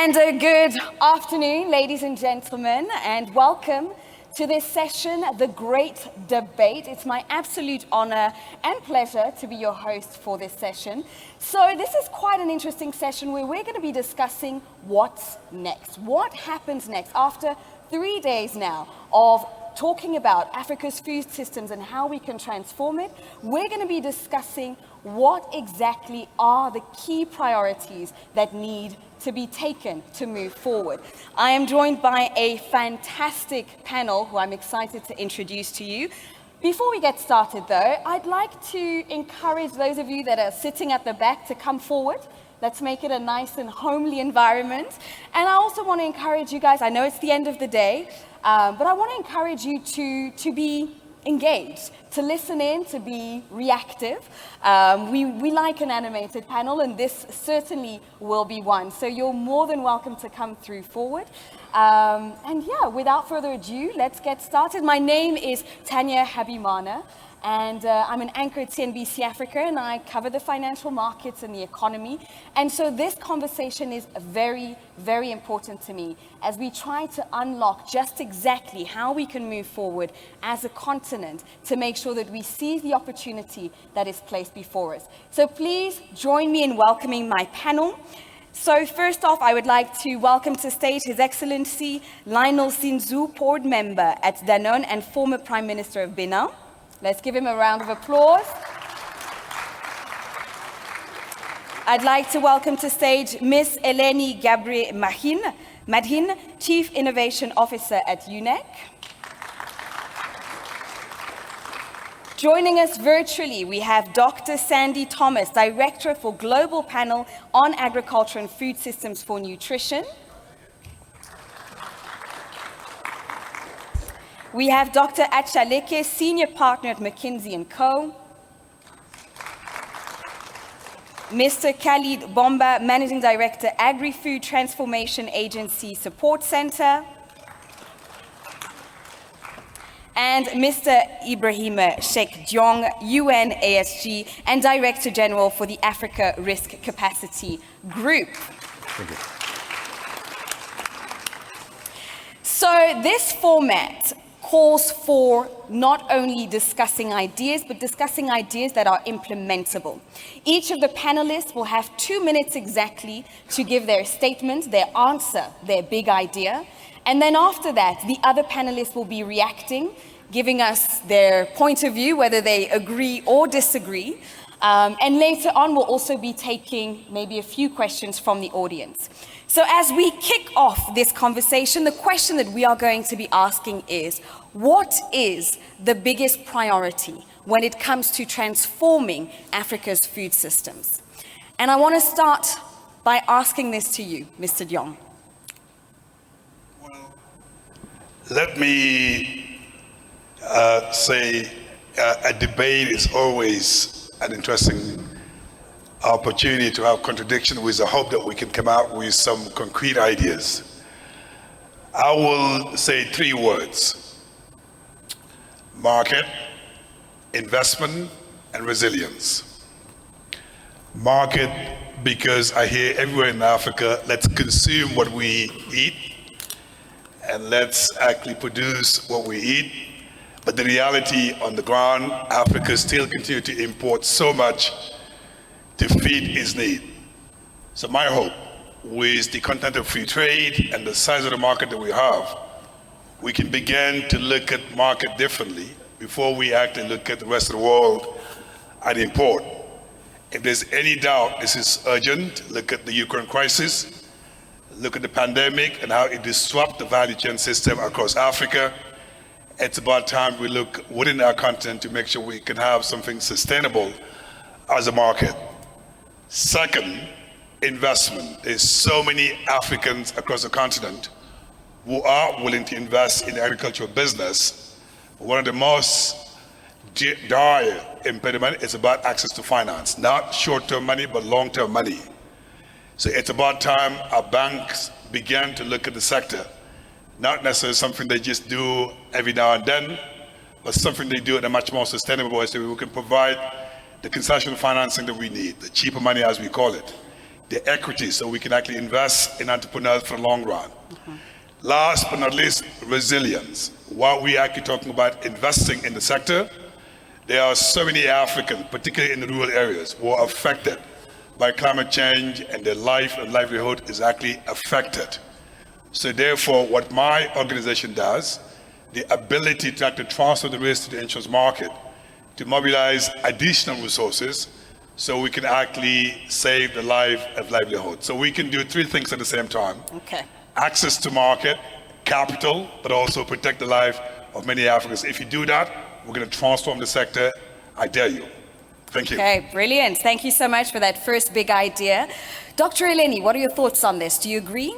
And a good afternoon, ladies and gentlemen, and welcome to this session, The Great Debate. It's my absolute honor and pleasure to be your host for this session. So this is quite an interesting session where we're going to be discussing what's next. What happens next after 3 days now of talking about Africa's food systems and how we can transform it. We're going to be discussing what exactly are the key priorities that need to be taken to move forward. I am joined by a fantastic panel who I'm excited to introduce to you. Before we get started though, I'd like to encourage those of you that are sitting at the back to come forward. Let's make it a nice and homely environment. And I also want to encourage you guys, I know it's the end of the day, but I want to encourage you to be engaged, to listen in, to be reactive. We like an animated panel, and this certainly will be one. So you're more than welcome to come through forward. And yeah, without further ado, let's get started. My name is Tanya Habimana, and I'm an anchor at CNBC Africa, and I cover the financial markets and the economy. And so this conversation is very, very important to me as we try to unlock just exactly how we can move forward as a continent to make sure that we seize the opportunity that is placed before us. So please join me in welcoming my panel. So first off, I would like to welcome to stage His Excellency Lionel Sinzou, board member at Danone and former Prime Minister of Benin. Let's give him a round of applause. I'd like to welcome to stage Ms. Eleni Madhin, Chief Innovation Officer at UNEC. Joining us virtually, we have Dr. Sandy Thomas, Director for Global Panel on Agriculture and Food Systems for Nutrition. We have Dr. Achaleke, Senior Partner at McKinsey & Co. Mr. Khalid Bomba, Managing Director, Agri-Food Transformation Agency Support Center. And Mr. Ibrahim Sheikh Diong, UN ASG, and Director General for the Africa Risk Capacity Group. Thank you. So this format calls for not only discussing ideas, but discussing ideas that are implementable. Each of the panelists will have 2 minutes exactly to give their statement, their answer, their big idea. And then after that, the other panelists will be reacting, giving us their point of view, whether they agree or disagree. And later on, we'll also be taking maybe a few questions from the audience. So as we kick off this conversation, the question that we are going to be asking is, what is the biggest priority when it comes to transforming Africa's food systems? And I want to start by asking this to you, Mr. Diong. Well, let me say a debate is always an interesting opportunity to have contradiction with the hope that we can come out with some concrete ideas. I will say 3 words: market, investment, and resilience. Market, because I hear everywhere in Africa, let's consume what we eat and let's actually produce what we eat. But the reality on the ground, Africa still continues to import so much to feed its need. So my hope, with the content of free trade and the size of the market that we have, we can begin to look at market differently before we actually look at the rest of the world and import. If there's any doubt, this is urgent. Look at the Ukraine crisis, look at the pandemic and how it disrupts the value chain system across Africa. It's about time we look within our continent to make sure we can have something sustainable as a market. Second, investment. There's so many Africans across the continent who are willing to invest in the agricultural business. One of the most dire impediment is about access to finance, not short-term money, but long-term money. So it's about time our banks began to look at the sector, not necessarily something they just do every now and then, but something they do in a much more sustainable way so we can provide the concession financing that we need, the cheaper money as we call it, the equity, so we can actually invest in entrepreneurs for the long run. Last but not least, resilience. While we are actually talking about investing in the sector, there are so many Africans, particularly in the rural areas, who are affected by climate change, and their life and livelihood is actually affected. So therefore, what my organization does, the ability to actually transfer the risk to the insurance market, to mobilize additional resources, so we can actually save the life of livelihood. So we can do three things at the same time. Okay. Access to market, capital, but also protect the life of many Africans. If you do that, we're going to transform the sector. I dare you. Thank you. Okay, brilliant. Thank you so much for that first big idea. Dr. Eleni, what are your thoughts on this? Do you agree?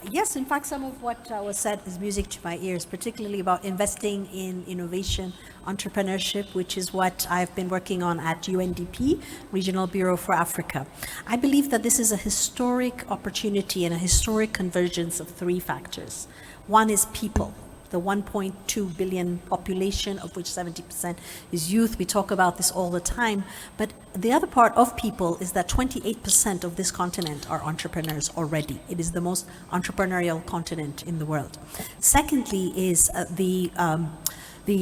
Yes, in fact, some of what was said is music to my ears, particularly about investing in innovation, entrepreneurship, which is what I've been working on at UNDP, Regional Bureau for Africa. I believe that this is a historic opportunity and a historic convergence of three factors. One is people. The 1.2 billion population, of which 70% is youth. We talk about this all the time. But the other part of people is that 28% of this continent are entrepreneurs already. It is the most entrepreneurial continent in the world. Secondly is the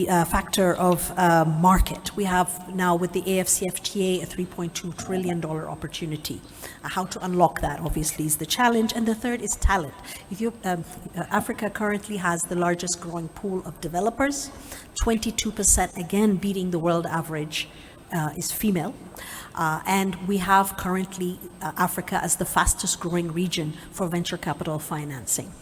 factor of market. We have now with the AFCFTA a $3.2 trillion opportunity. How to unlock that obviously is the challenge. And the third is talent. Africa currently has the largest growing pool of developers. 22%, again beating the world average, is female. And we have currently Africa as the fastest growing region for venture capital financing.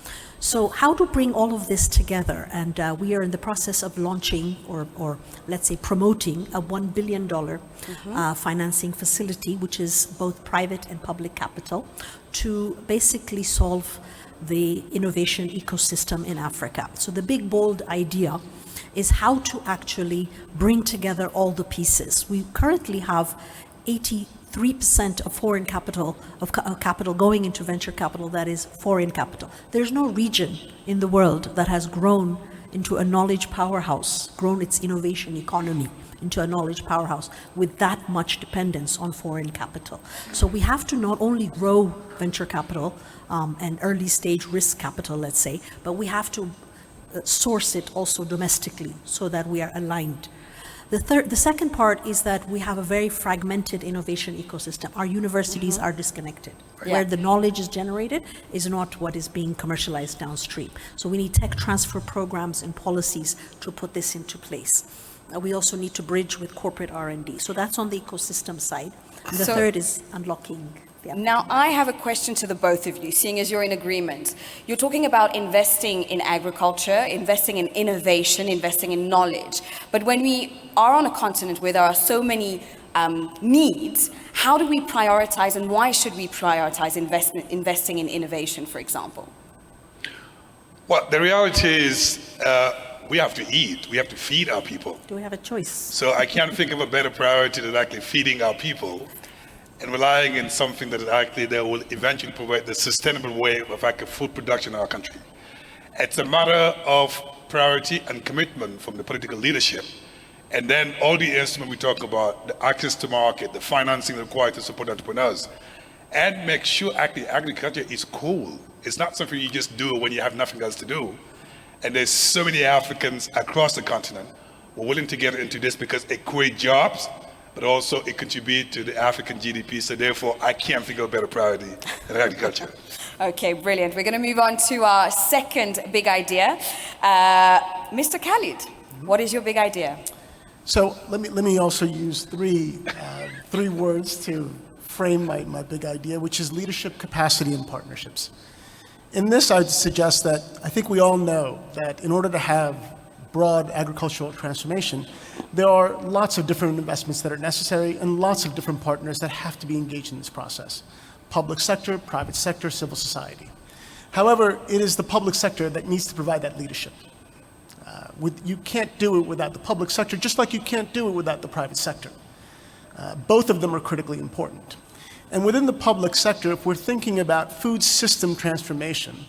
So how to bring all of this together? And we are in the process of launching, or let's say promoting, a $1 billion financing facility, which is both private and public capital, to basically solve the innovation ecosystem in Africa. So the big, bold idea is how to actually bring together all the pieces. We currently have 83% of foreign capital, capital going into venture capital that is foreign capital. There's no region in the world that has grown into a knowledge powerhouse, grown its innovation economy into a knowledge powerhouse with that much dependence on foreign capital. So we have to not only grow venture capital and early stage risk capital, let's say, but we have to source it also domestically so that we are aligned. The second part is that we have a very fragmented innovation ecosystem. Our universities are disconnected. Yeah. Where the knowledge is generated is not what is being commercialized downstream. So we need tech transfer programs and policies to put this into place. We also need to bridge with corporate R&D. So that's on the ecosystem side. And the third is unlocking. Now, I have a question to the both of you, seeing as you're in agreement. You're talking about investing in agriculture, investing in innovation, investing in knowledge. But when we are on a continent where there are so many needs, how do we prioritize, and why should we prioritize investing in innovation, for example? Well, the reality is we have to eat. We have to feed our people. Do we have a choice? So I can't think of a better priority than actually feeding our people and relying on something that is actually that will eventually provide the sustainable way of actual food production in our country. It's a matter of priority and commitment from the political leadership. And then all the instruments we talk about, the access to market, the financing required to support entrepreneurs, and make sure actually agriculture is cool. It's not something you just do when you have nothing else to do. And there's so many Africans across the continent who are willing to get into this because it creates jobs, but also it contributes to the African GDP. So therefore, I can't think of a better priority than agriculture. Okay, brilliant. We're going to move on to our second big idea. Mr. Khalid, what is your big idea? So let me also use three words to frame my big idea, which is leadership, capacity, and partnerships. In this, I'd suggest that I think we all know that in order to have broad agricultural transformation, there are lots of different investments that are necessary and lots of different partners that have to be engaged in this process. Public sector, private sector, civil society. However, it is the public sector that needs to provide that leadership. You can't do it without the public sector, just like you can't do it without the private sector. Both of them are critically important. And within the public sector, if we're thinking about food system transformation,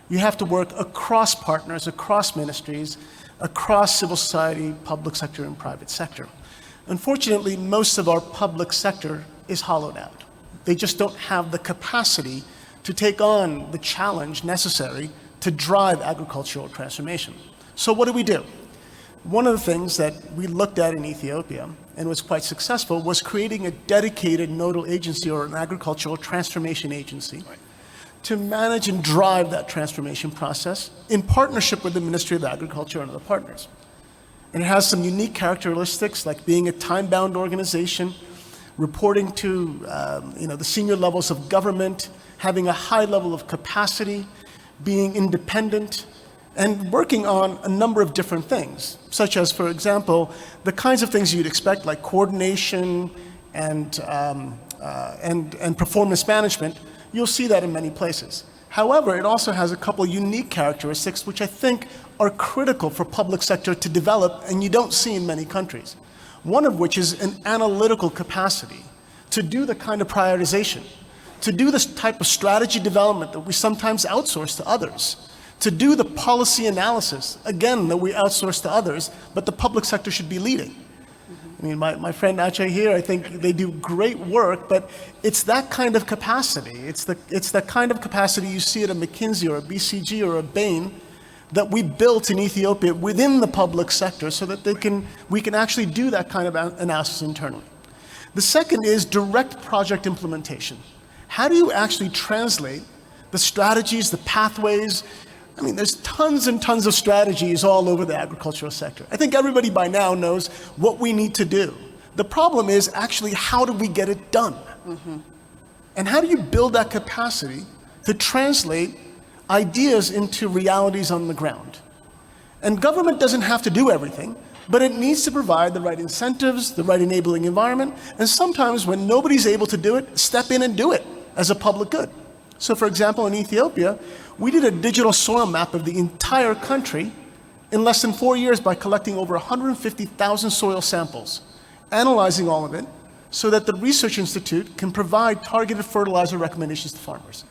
you have to work across partners, across ministries, across civil society, public sector, and private sector. Unfortunately, most of our public sector is hollowed out. They just don't have the capacity to take on the challenge necessary to drive agricultural transformation. So what do? One of the things that we looked at in Ethiopia and was quite successful was creating a dedicated nodal agency or an agricultural transformation agency to manage and drive that transformation process in partnership with the Ministry of Agriculture and other partners. And it has some unique characteristics like being a time-bound organization, reporting to the senior levels of government, having a high level of capacity, being independent, and working on a number of different things, such as, for example, the kinds of things you'd expect, like coordination and performance management. You'll see that in many places. However, it also has a couple unique characteristics which I think are critical for public sector to develop and you don't see in many countries. One of which is an analytical capacity to do the kind of prioritization, to do this type of strategy development that we sometimes outsource to others, to do the policy analysis, again, that we outsource to others, but the public sector should be leading. I mean, my friend Aceh here, I think they do great work, but it's that kind of capacity. It's the kind of capacity you see at a McKinsey or a BCG or a Bain that we built in Ethiopia within the public sector so that we can actually do that kind of analysis internally. The second is direct project implementation. How do you actually translate the strategies, the pathways? I mean, there's tons and tons of strategies all over the agricultural sector. I think everybody by now knows what we need to do. The problem is actually how do we get it done? Mm-hmm. And how do you build that capacity to translate ideas into realities on the ground? And government doesn't have to do everything, but it needs to provide the right incentives, the right enabling environment, and sometimes when nobody's able to do it, step in and do it as a public good. So for example, in Ethiopia, we did a digital soil map of the entire country in less than 4 years by collecting over 150,000 soil samples, analyzing all of it, so that the Research Institute can provide targeted fertilizer recommendations to farmers.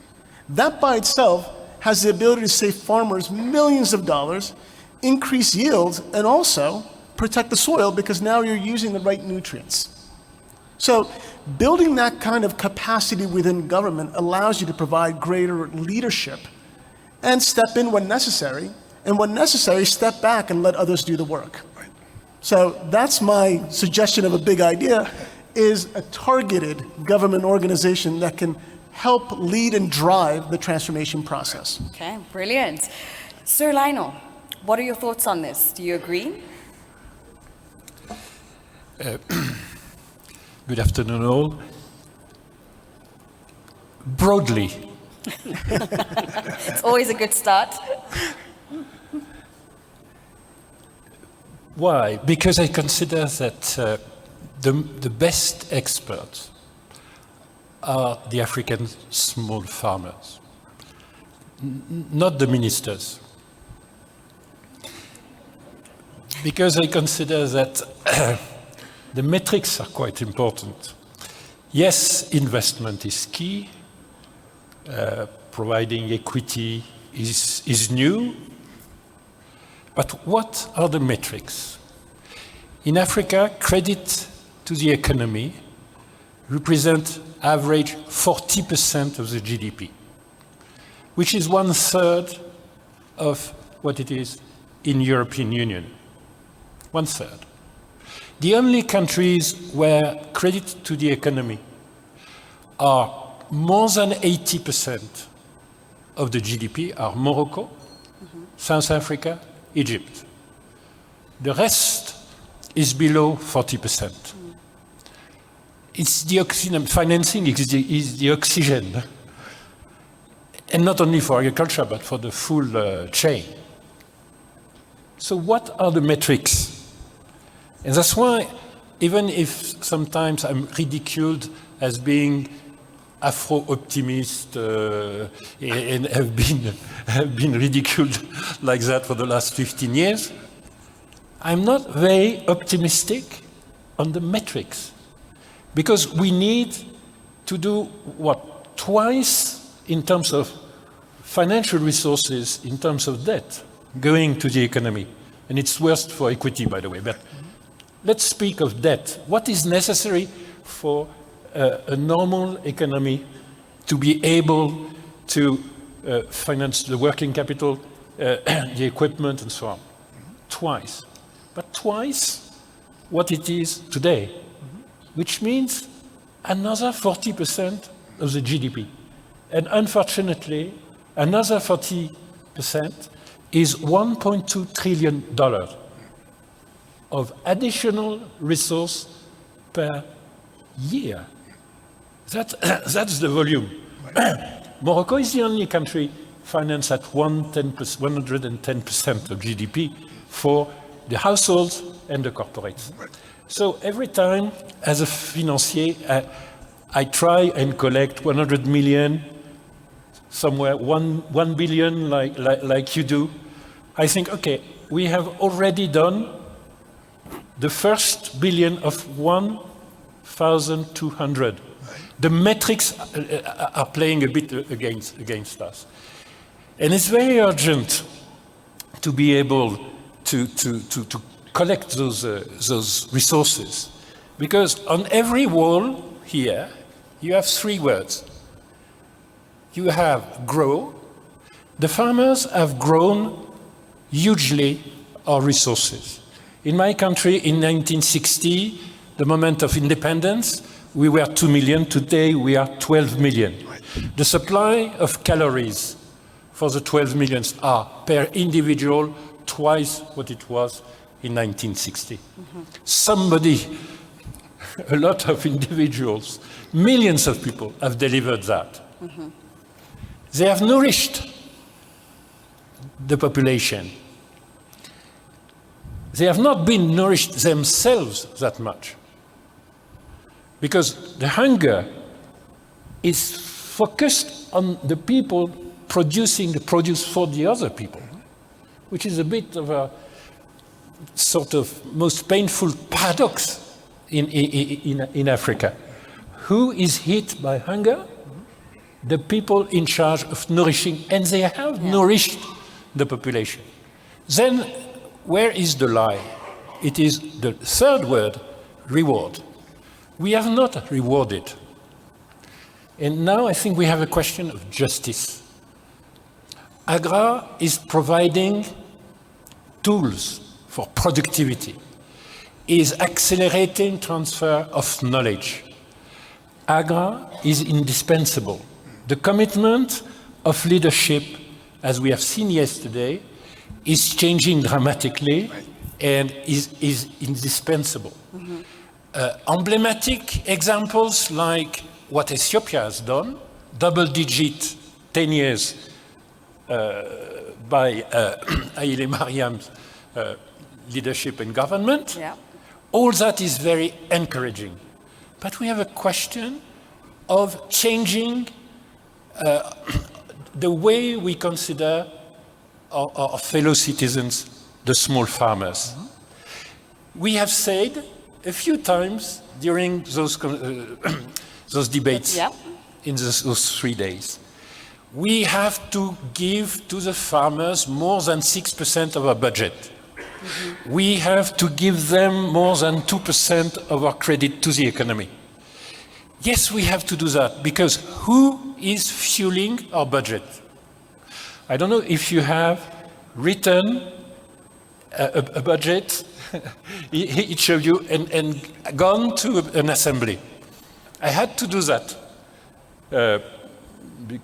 That by itself has the ability to save farmers millions of dollars, increase yields, and also protect the soil because now you're using the right nutrients. So building that kind of capacity within government allows you to provide greater leadership and step in when necessary, and when necessary, step back and let others do the work. So that's my suggestion of a big idea, is a targeted government organization that can help lead and drive the transformation process. Okay, brilliant. Sir Lionel, what are your thoughts on this? Do you agree? Good afternoon all. Broadly, It's always a good start. why? Because I consider that the best experts are the African small farmers, not the ministers. Because I consider that the metrics are quite important. Yes, investment is key. Providing equity is new. But what are the metrics? In Africa, credit to the economy represents average 40% of the GDP, which is 1/3 of what it is in European Union. 1/3. The only countries where credit to the economy are more than 80% of the GDP are Morocco, South Africa, Egypt. The rest is below 40%. It's the oxygen, financing is the oxygen, and not only for agriculture, but for the full chain. So what are the metrics? And that's why, even if sometimes I'm ridiculed as being Afro-optimist and have been ridiculed like that for the last 15 years, I'm not very optimistic on the metrics. Because we need to do, twice in terms of financial resources, in terms of debt, going to the economy. And it's worst for equity, by the way. But let's speak of debt. What is necessary for a normal economy to be able to finance the working capital, the equipment, and so on. Twice. But twice what it is today, which means another 40% of the GDP. And unfortunately, another 40% is $1.2 trillion of additional resource per year. That's the volume. Morocco is the only country financed at 110% of GDP for the households and the corporates. So every time, as a financier, I try and collect 100 million, somewhere 1 billion like you do. I think, okay, we have already done the first billion of 1,200. The metrics are playing a bit against us. And it's very urgent to be able to collect those resources. Because on every wall here, you have 3 words. You have grow. The farmers have grown hugely our resources. In my country, in 1960, the moment of independence, we were 2 million. Today, we are 12 million. The supply of calories for the 12 millions are per individual twice what it was in 1960. Somebody, a lot of individuals, millions of people have delivered that. They have nourished the population. They have not been nourished themselves that much. Because the hunger is focused on the people producing the produce for the other people, which is a bit of a sort of most painful paradox in Africa. Who is hit by hunger? The people in charge of nourishing, and they have nourished the population. Then, where is the lie? It is the third word, reward. We have not rewarded. And now I think we have a question of justice. AGRA is providing tools for productivity, is accelerating transfer of knowledge. AGRA is indispensable. The commitment of leadership, as we have seen yesterday, is changing dramatically and is indispensable. Emblematic examples like what Ethiopia has done, double-digit 10 years by Haile Mariam's leadership and government. Yeah. All that is very encouraging. But we have a question of changing the way we consider our fellow citizens, the small farmers. We have said a few times during those debates in those 3 days, we have to give to the farmers more than 6% of our budget. We have to give them more than 2% of our credit to the economy. Yes, we have to do that, because who is fueling our budget? I don't know if you have written a budget, each of you, and gone to an assembly. I had to do that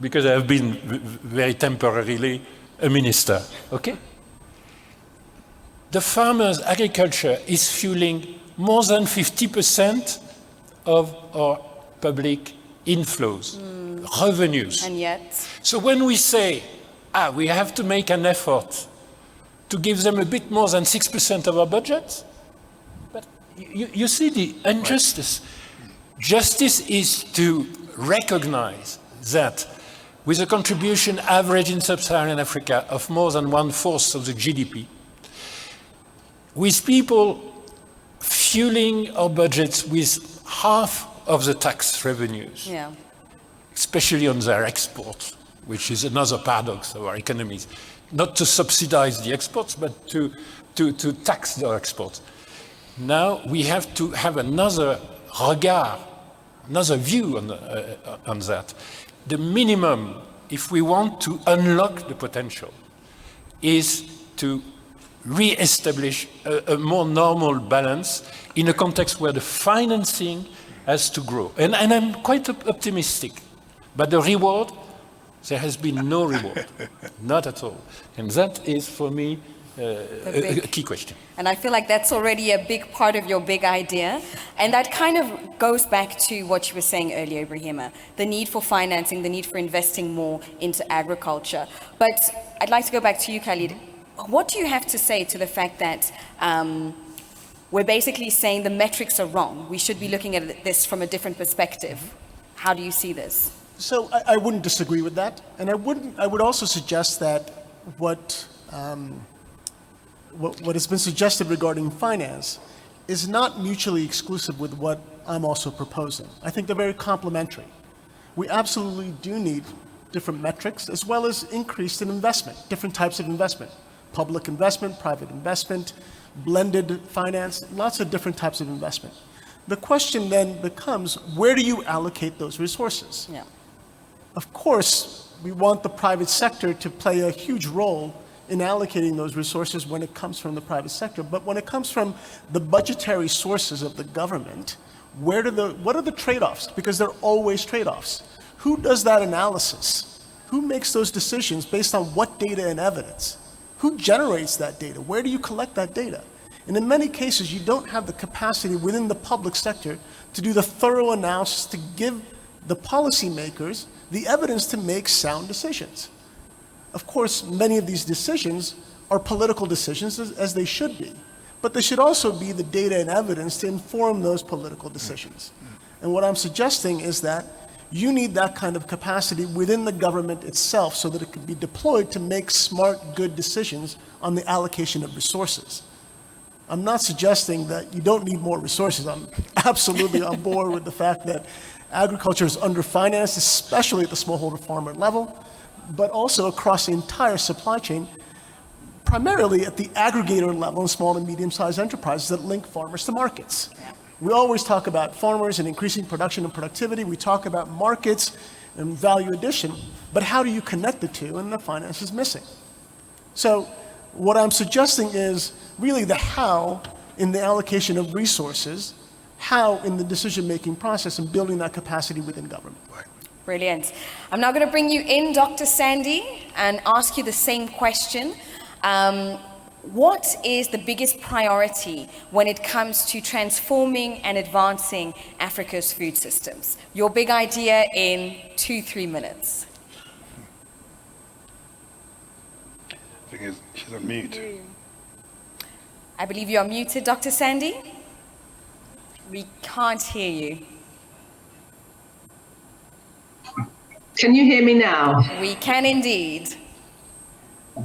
because I have been very temporarily a minister. Okay? The farmers' agriculture is fueling more than 50% of our public inflows, revenues. And yet, So when we say, we have to make an effort to give them a bit more than 6% of our budget, but you see the injustice. Justice is to recognize that with a contribution average in sub-Saharan Africa of more than 1/4 of the GDP, with people fueling our budgets with half of the tax revenues, especially on their exports, which is another paradox of our economies, not to subsidize the exports, but to tax their exports. Now we have to have another regard another view on that. The minimum, if we want to unlock the potential, is to re-establish a more normal balance in a context where the financing has to grow. And I'm quite optimistic. But the reward, there has been no reward, not at all. And that is, for me, a key question. And I feel like that's already a big part of your big idea. And that kind of goes back to what you were saying earlier, Ibrahima, the need for financing, the need for investing more into agriculture. But I'd like to go back to you, Khalid. What do you have to say to the fact that we're basically saying the metrics are wrong? We should be looking at this from a different perspective. How do you see this? So I wouldn't disagree with that. And I would also suggest that what has been suggested regarding finance is not mutually exclusive with what I'm also proposing. I think they're very complementary. We absolutely do need different metrics as well as increased in investment, different types of investment, public investment, private investment, blended finance, lots of different types of investment. The question then becomes, where do you allocate those resources? Yeah. Of course, we want the private sector to play a huge role in allocating those resources when it comes from the private sector. But when it comes from the budgetary sources of the government, what are the trade-offs? Because there are always trade-offs. Who does that analysis? Who makes those decisions based on what data and evidence? Who generates that data? Where do you collect that data? And in many cases, you don't have the capacity within the public sector to do the thorough analysis to give the policymakers the evidence to make sound decisions. Of course, many of these decisions are political decisions, as they should be, but they should also be the data and evidence to inform those political decisions. And what I'm suggesting is that you need that kind of capacity within the government itself so that it can be deployed to make smart, good decisions on the allocation of resources. I'm not suggesting that you don't need more resources. I'm absolutely on board with the fact that agriculture is underfinanced, especially at the smallholder farmer level, but also across the entire supply chain, primarily at the aggregator level in small and medium-sized enterprises that link farmers to markets. We always talk about farmers and increasing production and productivity. We talk about markets and value addition, but how do you connect the two? And the finance is missing. So what I'm suggesting is really the how in the allocation of resources, how in the decision-making process and building that capacity within government. Brilliant. I'm now going to bring you in, Dr. Sandy, and ask you the same question. What is the biggest priority when it comes to transforming and advancing Africa's food systems? Your big idea in 2-3 minutes. I think she's on mute. I believe you are muted, Dr. Sandy. We can't hear you. Can you hear me now? We can indeed.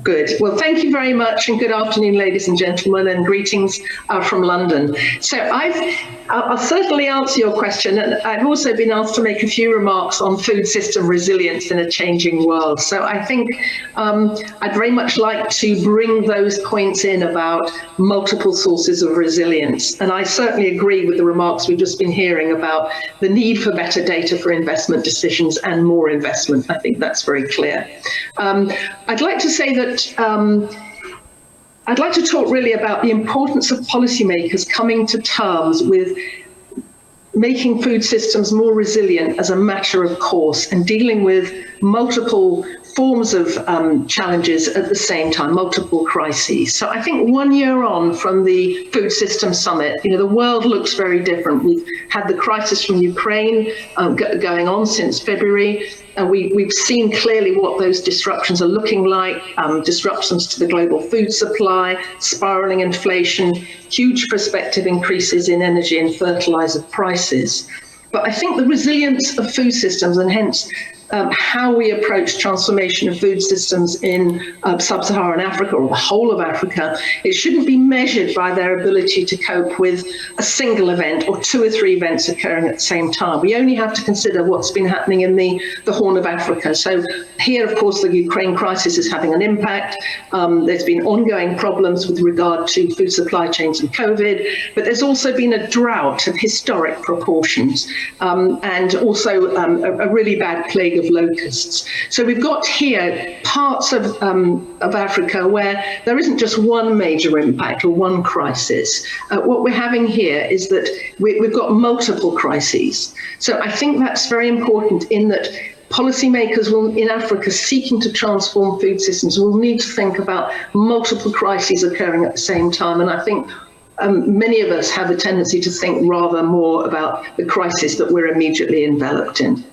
Good. Well, thank you very much, and good afternoon, ladies and gentlemen, and greetings from London. So I'll certainly answer your question, and I've also been asked to make a few remarks on food system resilience in a changing world. So I think I'd very much like to bring those points in about multiple sources of resilience. And I certainly agree with the remarks we've just been hearing about the need for better data for investment decisions and more investment. I think that's very clear. I'd like to say that I'd like to talk really about the importance of policymakers coming to terms with making food systems more resilient as a matter of course and dealing with multiple forms of challenges at the same time, multiple crises. So I think 1 year on from the Food System Summit, the world looks very different. We've had the crisis from Ukraine going on since February, and we've seen clearly what those disruptions are looking like, disruptions to the global food supply, spiraling inflation, huge prospective increases in energy and fertilizer prices. But I think the resilience of food systems, and hence how we approach transformation of food systems in sub-Saharan Africa or the whole of Africa, it shouldn't be measured by their ability to cope with a single event or 2 or 3 events occurring at the same time. We only have to consider what's been happening in the Horn of Africa. So here, of course, the Ukraine crisis is having an impact. There's been ongoing problems with regard to food supply chains and COVID, but there's also been a drought of historic proportions and also a really bad plague of locusts. So we've got here parts of Africa where there isn't just one major impact or one crisis. What we're having here is that we've got multiple crises. So I think that's very important in that policymakers in Africa seeking to transform food systems will need to think about multiple crises occurring at the same time. And I think many of us have a tendency to think rather more about the crisis that we're immediately enveloped in.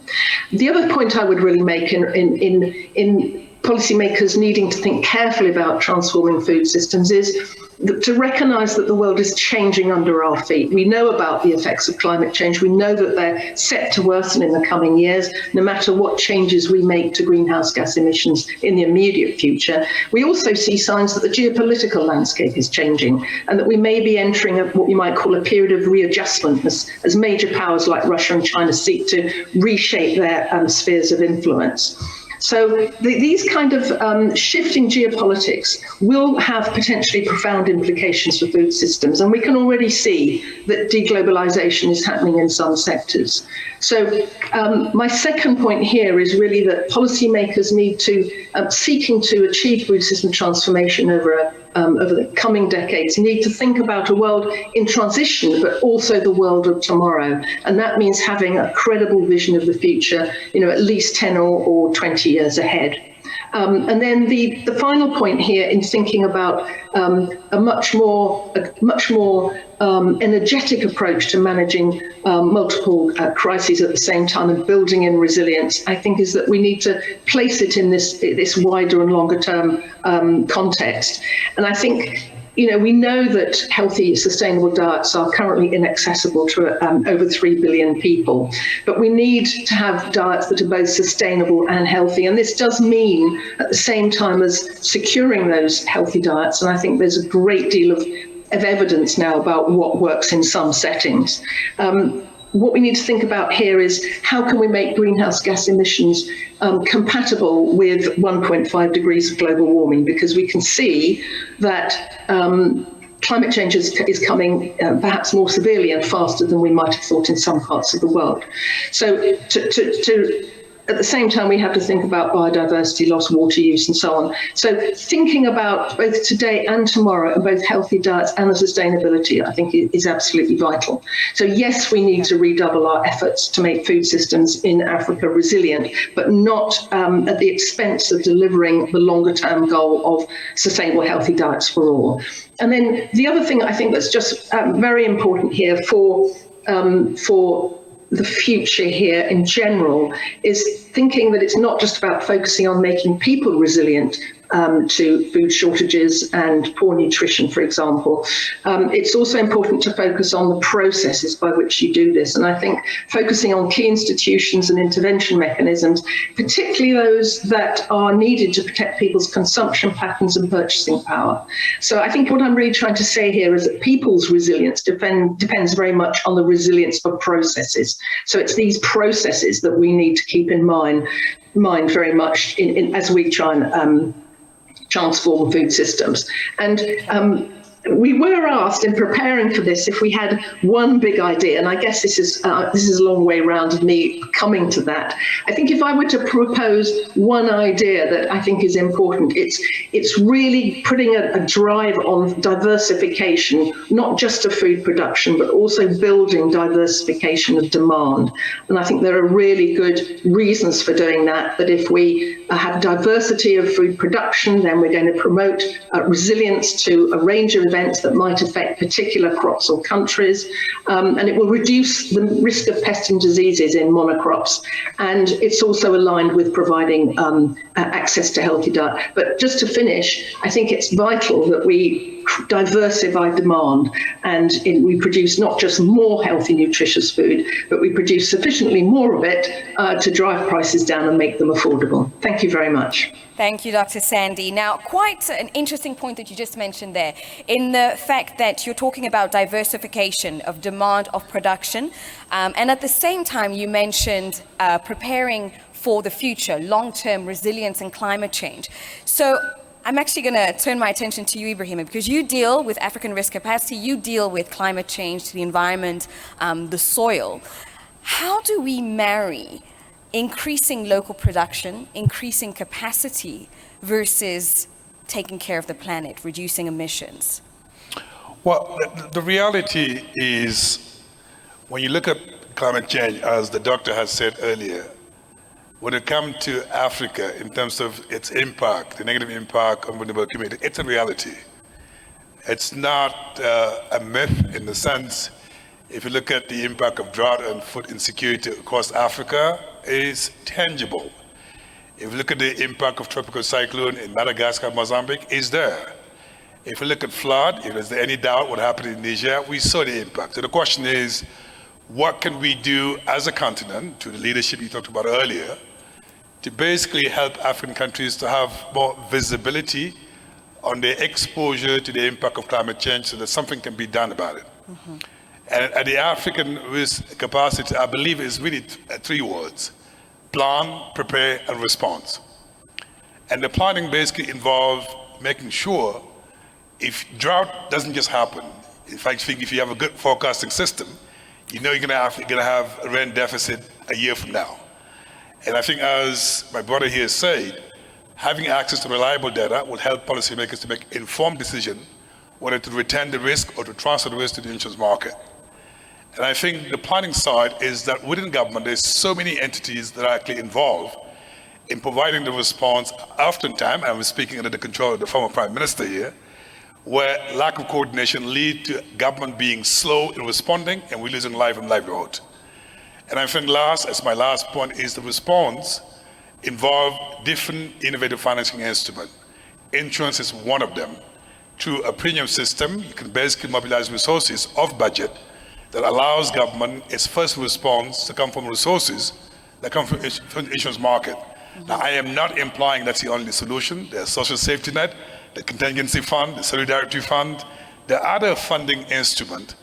The other point I would really make in policymakers needing to think carefully about transforming food systems is to recognise that the world is changing under our feet. We know about the effects of climate change. We know that they're set to worsen in the coming years, no matter what changes we make to greenhouse gas emissions in the immediate future. We also see signs that the geopolitical landscape is changing and that we may be entering what we might call a period of readjustment as major powers like Russia and China seek to reshape their spheres of influence. So these kind of shifting geopolitics will have potentially profound implications for food systems. And we can already see that deglobalization is happening in some sectors. So my second point here is really that policymakers need to, seeking to achieve food system transformation over the coming decades, need to think about a world in transition, but also the world of tomorrow. And that means having a credible vision of the future, at least 10 or 20 years ahead. And then the final point here in thinking about a much more energetic approach to managing multiple crises at the same time and building in resilience, I think, is that we need to place it in this wider and longer term context. And I think, we know that healthy, sustainable diets are currently inaccessible to over 3 billion people, but we need to have diets that are both sustainable and healthy. And this does mean at the same time as securing those healthy diets. And I think there's a great deal of evidence now about what works in some settings. What we need to think about here is how can we make greenhouse gas emissions compatible with 1.5 degrees of global warming, because we can see that climate change is coming perhaps more severely and faster than we might have thought in some parts of the world. So at the same time, we have to think about biodiversity loss, water use, and so on. So thinking about both today and tomorrow, and both healthy diets and the sustainability, I think is absolutely vital. So yes, we need to redouble our efforts to make food systems in Africa resilient, but not at the expense of delivering the longer term goal of sustainable, healthy diets for all. And then the other thing I think that's just very important here for the future here in general is thinking that it's not just about focusing on making people resilient to food shortages and poor nutrition, for example. It's also important to focus on the processes by which you do this. And I think focusing on key institutions and intervention mechanisms, particularly those that are needed to protect people's consumption patterns and purchasing power. So I think what I'm really trying to say here is that people's resilience depends very much on the resilience of processes. So it's these processes that we need to keep in mind very much as we try and transform food systems. And we were asked in preparing for this if we had one big idea, and I guess this is a long way round of me coming to that. I think if I were to propose one idea that I think is important, it's really putting a drive on diversification, not just of food production, but also building diversification of demand. And I think there are really good reasons for doing that, that if we have diversity of food production, then we're going to promote resilience to a range of events that might affect particular crops or countries, and it will reduce the risk of pests and diseases in monocrops, and it's also aligned with providing access to healthy diet. But just to finish, I think it's vital that we diversify demand, and we produce not just more healthy, nutritious food, but we produce sufficiently more of it to drive prices down and make them affordable. Thank you very much. Thank you, Dr. Sandy. Now, quite an interesting point that you just mentioned there, in the fact that you're talking about diversification of demand, of production, and at the same time you mentioned preparing for the future, long-term resilience and climate change. So I'm actually going to turn my attention to you, Ibrahima, because you deal with African risk capacity, you deal with climate change to the environment, the soil. How do we marry increasing local production, increasing capacity versus taking care of the planet, reducing emissions? Well, the reality is, when you look at climate change, as the doctor has said earlier, when it comes to Africa in terms of its impact, the negative impact on vulnerable community, it's a reality. It's not a myth in the sense, if you look at the impact of drought and food insecurity across Africa, is tangible. If you look at the impact of tropical cyclone in Madagascar, Mozambique, is there. If you look at flood, if there's any doubt what happened in Niger, we saw the impact. So the question is, what can we do as a continent, to the leadership you talked about earlier, to basically help African countries to have more visibility on their exposure to the impact of climate change so that something can be done about it. Mm-hmm. And at the African risk capacity, I believe is really three words: plan, prepare, and response. And the planning basically involves making sure if drought doesn't just happen, in fact, if you have a good forecasting system, you know you're going to have a rain deficit a year from now. And I think, as my brother here said, having access to reliable data will help policymakers to make informed decisions whether to retain the risk or to transfer the risk to the insurance market. And I think the planning side is that within government, there's so many entities that are actually involved in providing the response. Oftentimes, I was speaking under the control of the former Prime Minister here, where lack of coordination leads to government being slow in responding, and we're losing life and livelihood. And I think as my last point is the response involve different innovative financing instruments. Insurance is one of them. Through a premium system, you can basically mobilize resources off budget that allows government its first response to come from resources that come from the insurance market. Mm-hmm. Now, I am not implying that's the only solution. There's social safety net, the contingency fund, the solidarity fund, the other funding instrument.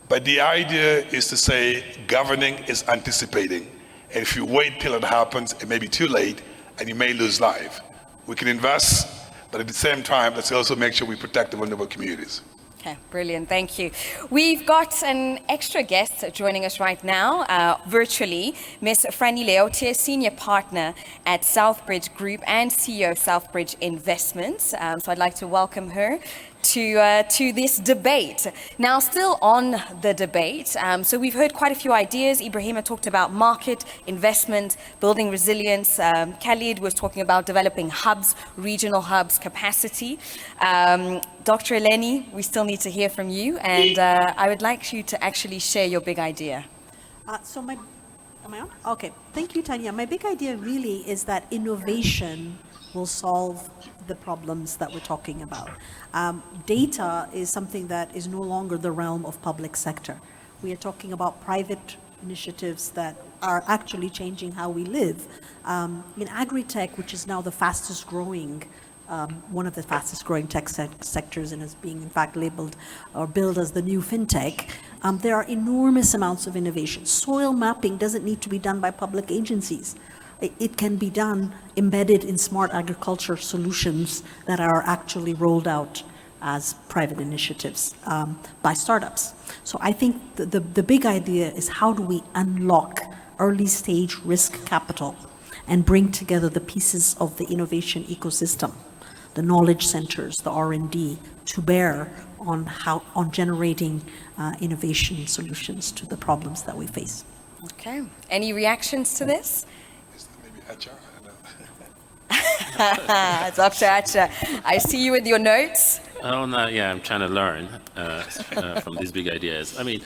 But the idea is to say governing is anticipating. And if you wait till it happens, it may be too late and you may lose life. We can invest, but at the same time, let's also make sure we protect the vulnerable communities. Okay, brilliant, thank you. We've got an extra guest joining us right now, virtually, Ms. Franny Leotier, Senior Partner at Southbridge Group and CEO of Southbridge Investments. So I'd like to welcome her to this debate. Now, still on the debate, so we've heard quite a few ideas. Ibrahima talked about market, investment, building resilience. Khalid was talking about developing hubs, regional hubs, capacity. Dr. Eleni, we still need to hear from you, and I would like you to actually share your big idea. Am I on? Okay, thank you, Tanya. My big idea really is that innovation will solve the problems that we're talking about. Data is something that is no longer the realm of public sector. We are talking about private initiatives that are actually changing how we live. In agri-tech, which is now the fastest growing, one of the fastest growing tech sectors and is being in fact labeled or billed as the new fintech, there are enormous amounts of innovation. Soil mapping doesn't need to be done by public agencies. It can be done embedded in smart agriculture solutions that are actually rolled out as private initiatives by startups. So I think the big idea is, how do we unlock early stage risk capital and bring together the pieces of the innovation ecosystem, the knowledge centers, the R&D, to bear on generating innovation solutions to the problems that we face. Okay. Any reactions to this? Dr. Acha, I see you with your notes. I'm trying to learn from these big ideas. I mean,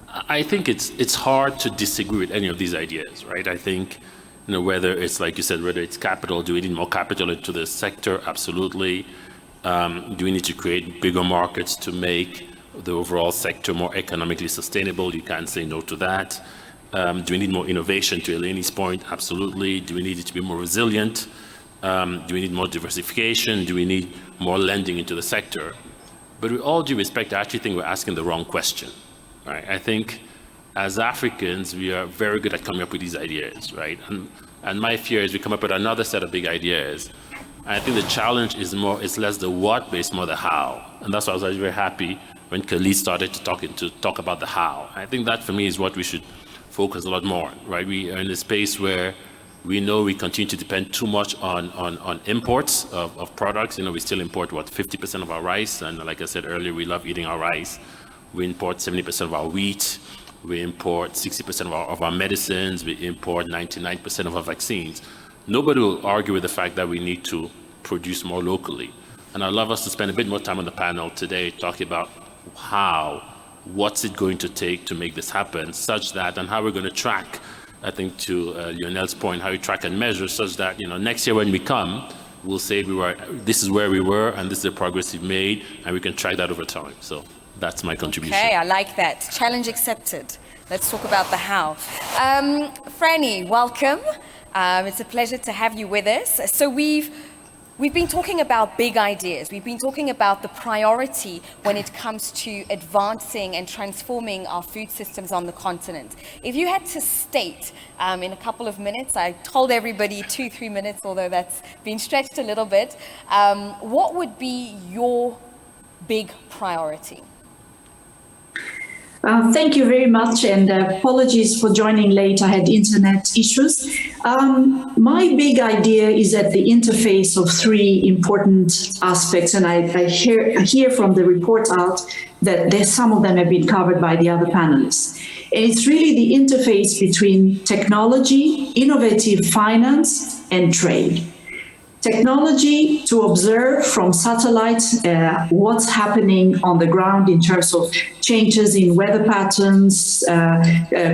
I think it's hard to disagree with any of these ideas, right? I think, whether it's, like you said, whether it's capital, do we need more capital into the sector? Absolutely. Do we need to create bigger markets to make the overall sector more economically sustainable? You can't say no to that. Do we need more innovation, to Eleni's point? Absolutely. Do we need it to be more resilient? Do we need more diversification? Do we need more lending into the sector? But with all due respect, I actually think we're asking the wrong question, right? I think as Africans, we are very good at coming up with these ideas, right? And my fear is we come up with another set of big ideas. I think the challenge is less the what, but it's more the how. And that's why I was very happy when Khalid started to talk about the how. I think that for me is what we should focus a lot more on, right? We are in a space where we know we continue to depend too much on imports of products. We still import, 50% of our rice. And like I said earlier, we love eating our rice. We import 70% of our wheat. We import 60% of our medicines. We import 99% of our vaccines. Nobody will argue with the fact that we need to produce more locally. And I'd love us to spend a bit more time on the panel today talking about what's it going to take to make this happen, such that, and how we're going to track, I think to Lionel's point, how you track and measure such that, next year when we come, we'll say this is where we were and this is the progress we've made, and we can track that over time. So that's my contribution. Okay, I like that. Challenge accepted. Let's talk about the how. Franny, welcome. It's a pleasure to have you with us. So we've been talking about big ideas. We've been talking about the priority when it comes to advancing and transforming our food systems on the continent. If you had to state in a couple of minutes, I told everybody 2-3 minutes, although that's been stretched a little bit, what would be your big priority? Thank you very much, and apologies for joining late. I had internet issues. My big idea is at the interface of three important aspects, and I hear from the report out that some of them have been covered by the other panelists. And it's really the interface between technology, innovative finance, and trade. Technology to observe from satellite what's happening on the ground in terms of changes in weather patterns,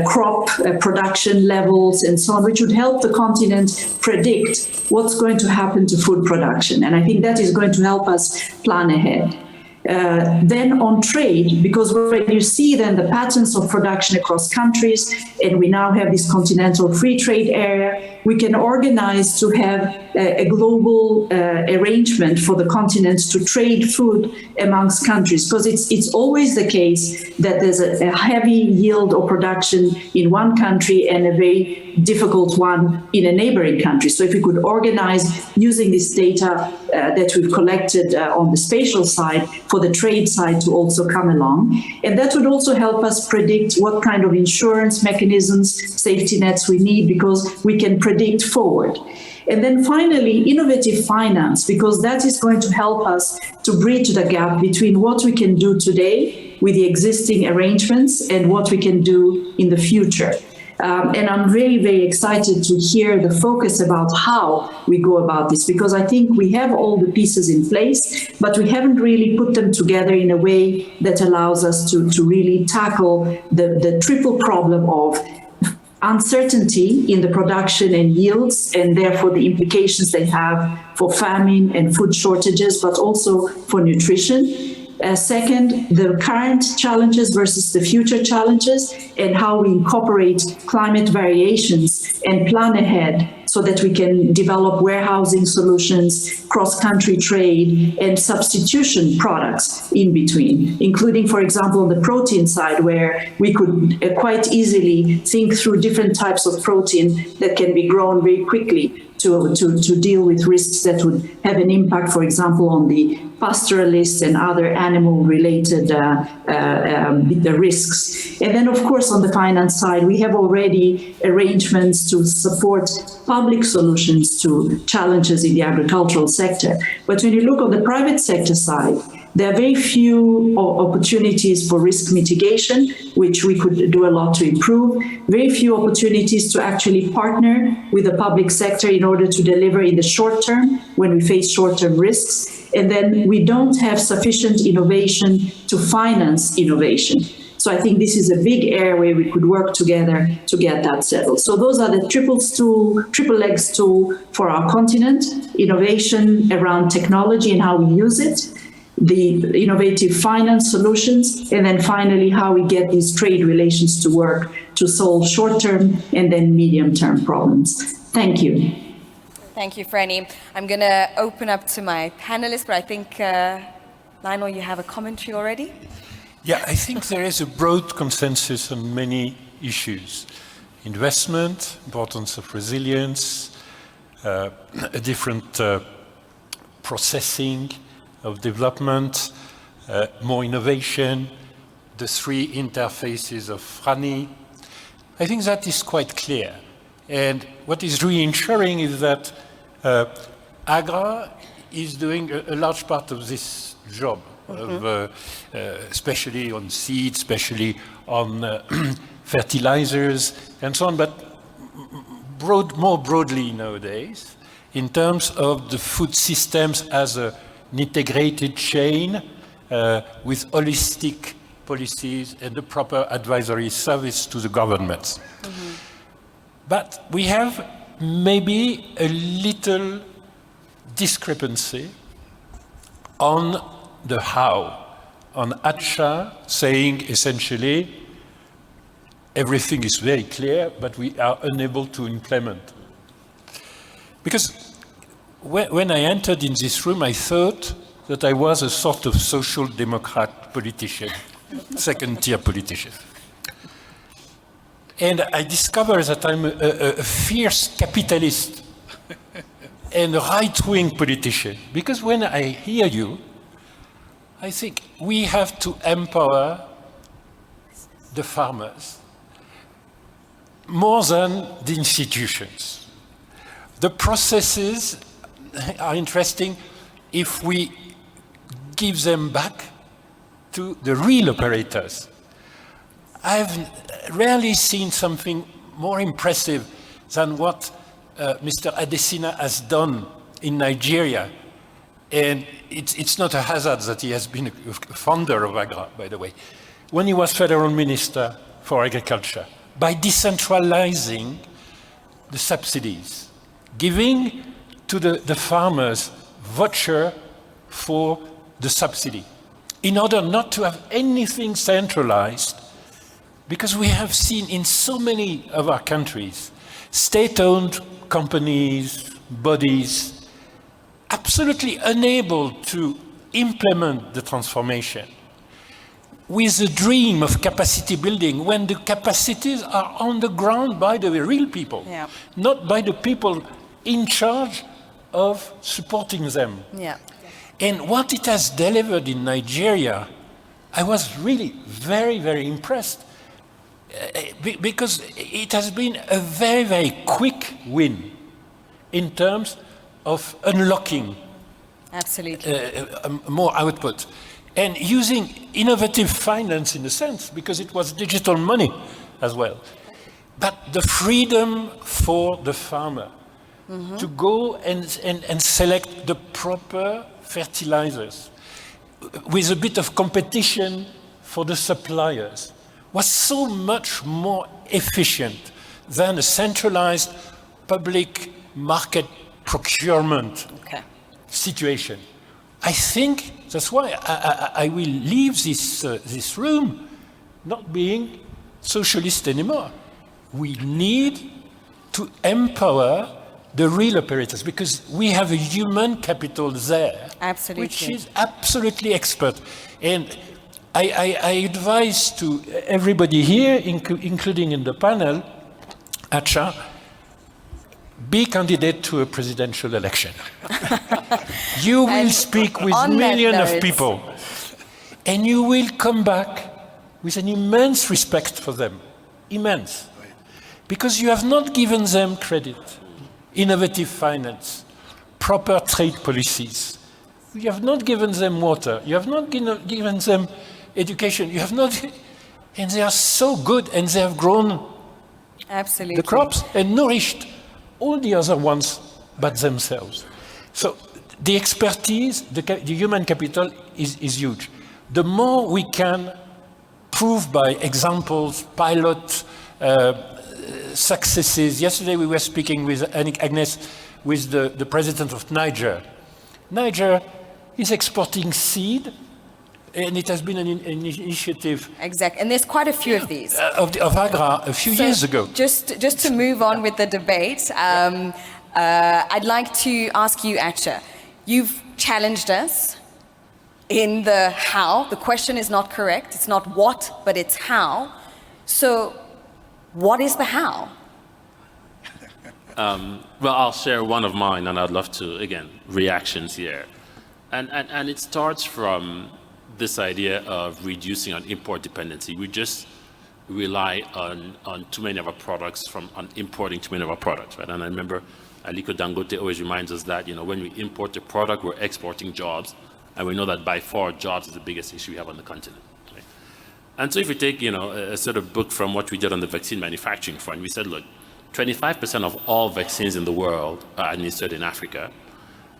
crop production levels, and so on, which would help the continent predict what's going to happen to food production. And I think that is going to help us plan ahead. Then on trade, because when you see then the patterns of production across countries, and we now have this continental free trade area, we can organize to have a global arrangement for the continent to trade food amongst countries, because it's always the case that there's a heavy yield or production in one country and a very difficult one in a neighboring country. So if we could organize using this data that we've collected on the spatial side for the trade side to also come along. And that would also help us predict what kind of insurance mechanisms, safety nets we need, because we can predict forward. And then finally, innovative finance, because that is going to help us to bridge the gap between what we can do today with the existing arrangements and what we can do in the future. And I'm very, very excited to hear the focus about how we go about this, because I think we have all the pieces in place, but we haven't really put them together in a way that allows us to really tackle the triple problem of uncertainty in the production and yields, and therefore the implications they have for famine and food shortages, but also for nutrition. Second, the current challenges versus the future challenges, and how we incorporate climate variations and plan ahead so that we can develop warehousing solutions, cross-country trade, and substitution products in between, including, for example, on the protein side, where we could quite easily think through different types of protein that can be grown very quickly to deal with risks that would have an impact, for example, on the pastoralists and other animal-related the risks. And then, of course, on the finance side, we have already arrangements to support public solutions to challenges in the agricultural sector. But when you look on the private sector side, there are very few opportunities for risk mitigation, which we could do a lot to improve. Very few opportunities to actually partner with the public sector in order to deliver in the short term when we face short-term risks. And then we don't have sufficient innovation to finance innovation. So I think this is a big area where we could work together to get that settled. So those are the triple leg stool for our continent: innovation around technology and how we use it, the innovative finance solutions, and then finally how we get these trade relations to work to solve short-term and then medium-term problems. Thank you. Thank you, Franny. I'm going to open up to my panelists, but I think, Lionel, you have a commentary already? Yeah, I think there is a broad consensus on many issues. Investment, importance of resilience, a different processing of development, more innovation, the three interfaces of Franny. I think that is quite clear. And what is reassuring is that AGRA is doing a large part of this job, especially on seeds, especially on fertilizers and so on, but more broadly nowadays, in terms of the food systems as an integrated chain with holistic policies and the proper advisory service to the governments. But we have maybe a little discrepancy on the how, on ACHA saying essentially everything is very clear, but we are unable to implement. Because when I entered in this room, I thought that I was a sort of social democrat politician, second-tier politician. And I discovered that I'm a fierce capitalist and a right-wing politician. Because when I hear you, I think we have to empower the farmers more than the institutions. The processes are interesting if we give them back to the real operators. I've rarely seen something more impressive than what Mr. Adesina has done in Nigeria. And it's not a hazard that he has been a founder of AGRA, by the way. When he was Federal Minister for Agriculture, by decentralizing the subsidies, giving to the farmers voucher for the subsidy, in order not to have anything centralized. Because we have seen in so many of our countries, state-owned companies, bodies, absolutely unable to implement the transformation with the dream of capacity building when the capacities are on the ground by the real people, not by the people in charge of supporting them. And what it has delivered in Nigeria, I was really very, very impressed. Because it has been a very, very quick win in terms of unlocking more output and using innovative finance in a sense, because it was digital money as well. But the freedom for the farmer to go and select the proper fertilizers with a bit of competition for the suppliers was so much more efficient than a centralized public market procurement situation. I think that's why I will leave this room not being socialist anymore. We need to empower the real operators because we have a human capital there, which is absolutely expert. And I advise to everybody here, including in the panel, Acha, be candidate to a presidential election. You will speak with millions of people, and you will come back with an immense respect for them, immense, because you have not given them credit, innovative finance, proper trade policies. You have not given them water. You have not given them education. You have not, and they are so good, and they have grown the crops and nourished all the other ones but themselves. So the expertise, the human capital is huge. The more we can prove by examples, pilot successes. Yesterday we were speaking with Agnes, with the president of Niger. Niger is exporting seed, and it has been an initiative. Exactly, and there's quite a few of these. Of Agra a few years ago. Just to move on with the debate, I'd like to ask you, Acha, you've challenged us in the how. The question is not correct. It's not what, but it's how. So what is the how? Well, I'll share one of mine, and I'd love to, again, reactions here. And it starts from this idea of reducing on import dependency. We just rely on too many of our products, on importing too many of our products, right? And I remember Aliko Dangote always reminds us that, when we import a product, we're exporting jobs, and we know that by far jobs is the biggest issue we have on the continent. Right? And so if we take, a sort of book from what we did on the vaccine manufacturing front, we said, look, 25% of all vaccines in the world are administered in Africa.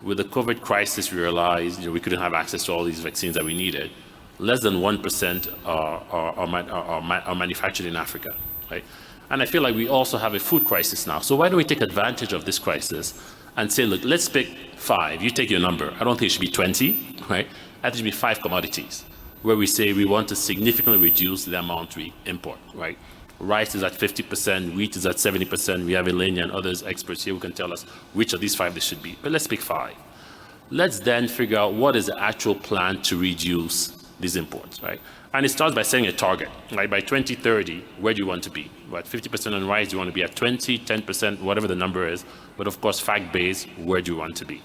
With the COVID crisis, we realized we couldn't have access to all these vaccines that we needed. Less than 1% are manufactured in Africa, right? And I feel like we also have a food crisis now. So why don't we take advantage of this crisis and say, look, let's pick 5. You take your number. I don't think it should be 20, right? I think it should be 5 commodities where we say we want to significantly reduce the amount we import, right? Rice is at 50%, wheat is at 70%. We have Elenia and others experts here who can tell us which of these 5 this should be. But let's pick 5. Let's then figure out what is the actual plan to reduce these imports, right? And it starts by setting a target, right? By 2030, where do you want to be? What, 50% on rice, do you want to be at 20, 10%, whatever the number is. But of course, fact-based, where do you want to be?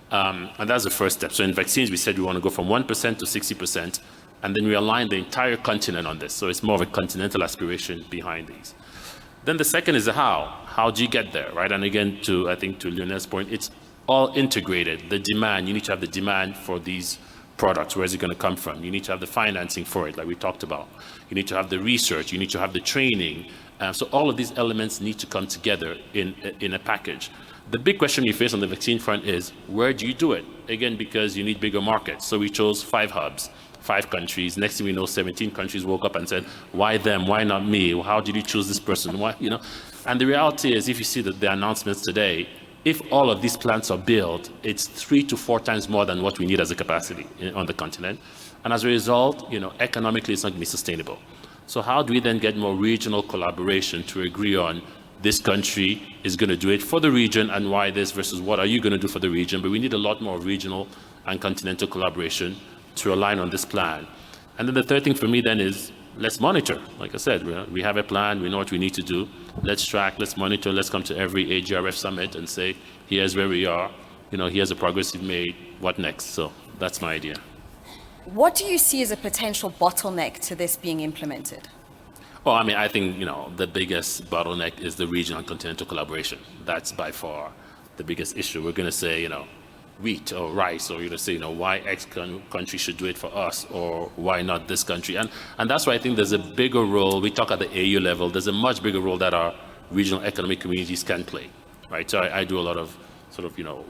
And that's the first step. So in vaccines, we said we want to go from 1% to 60%. And then we align the entire continent on this. So it's more of a continental aspiration behind these. Then the second is the how. How do you get there, right? And again, I think to Lionel's point, it's all integrated. The demand, you need to have the demand for these products. Where is it going to come from? You need to have the financing for it, like we talked about. You need to have the research. You need to have the training. So all of these elements need to come together in a package. The big question you face on the vaccine front is, where do you do it? Again, because you need bigger markets. So we chose 5 hubs. 5 countries. Next thing we know, 17 countries woke up and said, why them? Why not me? How did you choose this person? Why, And the reality is, if you see the announcements today, if all of these plants are built, it's 3 to 4 times more than what we need as a capacity on the continent. And as a result, economically, it's not going to be sustainable. So how do we then get more regional collaboration to agree on this country is going to do it for the region and why this versus what are you going to do for the region? But we need a lot more regional and continental collaboration to align on this plan. And then the third thing for me then is, let's monitor. Like I said, we have a plan, we know what we need to do. Let's track, let's monitor, let's come to every AGRF summit and say, here's where we are, here's the progress we've made, what next? So that's my idea. What do you see as a potential bottleneck to this being implemented? Well, I think, the biggest bottleneck is the regional and continental collaboration. That's by far the biggest issue. We're going to say, wheat or rice, or say, why X country should do it for us, or why not this country? And that's why I think there's a bigger role. We talk at the AU level. There's a much bigger role that our regional economic communities can play, right? So I do a lot of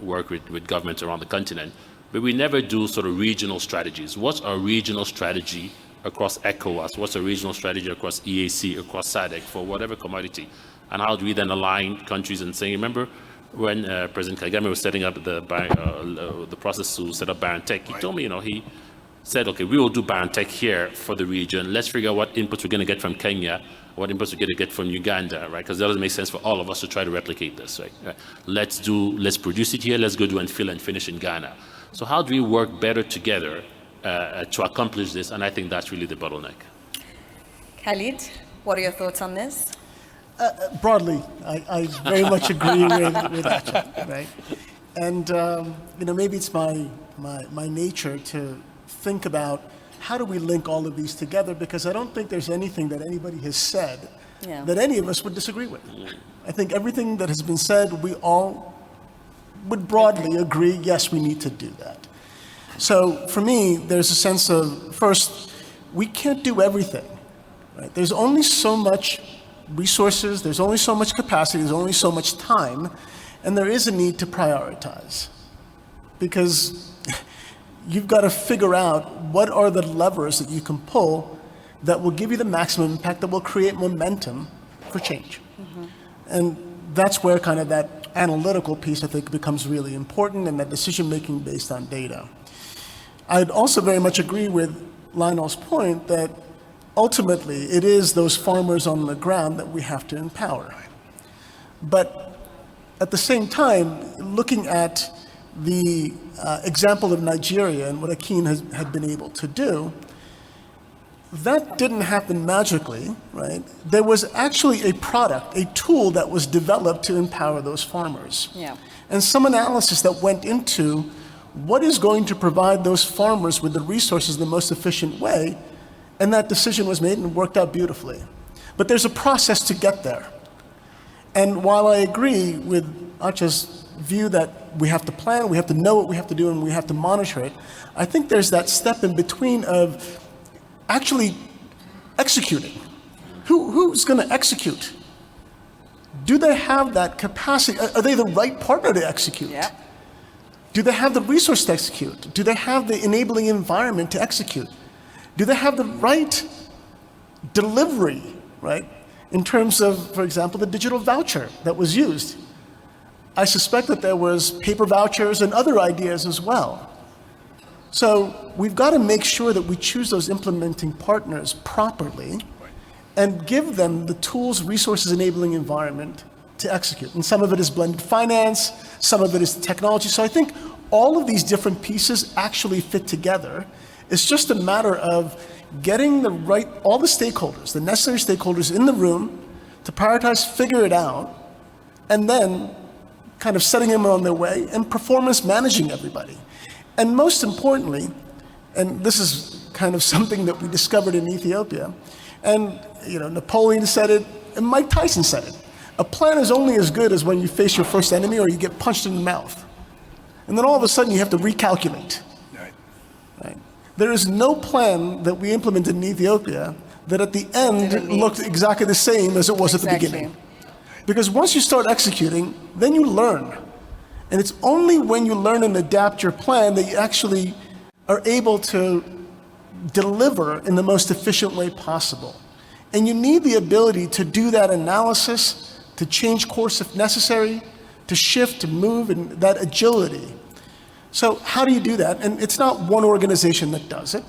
work with governments around the continent, but we never do sort of regional strategies. What's our regional strategy across ECOWAS? What's our regional strategy across EAC, across SADC for whatever commodity? And how do we then align countries and say, remember, when President Kagame was setting up the process to set up BioNTech, he told me, he said, okay, we will do BioNTech here for the region. Let's figure out what inputs we're going to get from Kenya, what inputs we're going to get from Uganda, right? Because that doesn't make sense for all of us to try to replicate this, right? Let's produce it here. Let's go do and fill and finish in Ghana. So how do we work better together to accomplish this? And I think that's really the bottleneck. Khalid, what are your thoughts on this? Broadly, I very much agree with Acha, right? And maybe it's my nature to think about how do we link all of these together, because I don't think there's anything that anybody has said that any of us would disagree with. I think everything that has been said, we all would broadly agree, yes, we need to do that. So for me, there's a sense of, first, we can't do everything, right? There's only so much resources, there's only so much capacity, there's only so much time, and there is a need to prioritize. Because you've got to figure out what are the levers that you can pull that will give you the maximum impact, that will create momentum for change. And that's where kind of that analytical piece, I think, becomes really important, and that decision-making based on data. I'd also very much agree with Lionel's point that ultimately it is those farmers on the ground that we have to empower. But at the same time, looking at the example of Nigeria and what Akin had been able to do, that didn't happen magically, right? There was actually a product, a tool that was developed to empower those farmers. Yeah. And some analysis that went into what is going to provide those farmers with the resources the most efficient way, and that decision was made and worked out beautifully. But there's a process to get there. And while I agree with Acha's view that we have to plan, we have to know what we have to do, and we have to monitor it, I think there's that step in between of actually executing. Who's going to execute? Do they have that capacity? Are they the right partner to execute? Yeah. Do they have the resource to execute? Do they have the enabling environment to execute? Do they have the right delivery, right? In terms of, for example, the digital voucher that was used. I suspect that there was paper vouchers and other ideas as well. So we've got to make sure that we choose those implementing partners properly and give them the tools, resources, enabling environment to execute. And some of it is blended finance, some of it is technology. So I think all of these different pieces actually fit together. It's just a matter of getting the right, all the stakeholders, the necessary stakeholders in the room to prioritize, figure it out, and then kind of setting them on their way and performance managing everybody. And most importantly, and this is kind of something that we discovered in Ethiopia, and Napoleon said it, and Mike Tyson said it, a plan is only as good as when you face your first enemy or you get punched in the mouth. And then all of a sudden you have to recalculate. Right? There is no plan that we implemented in Ethiopia that at the end looked exactly the same as it was at the beginning. Because once you start executing, then you learn. And it's only when you learn and adapt your plan that you actually are able to deliver in the most efficient way possible. And you need the ability to do that analysis, to change course if necessary, to shift, to move, and that agility. So how do you do that? And it's not one organization that does it.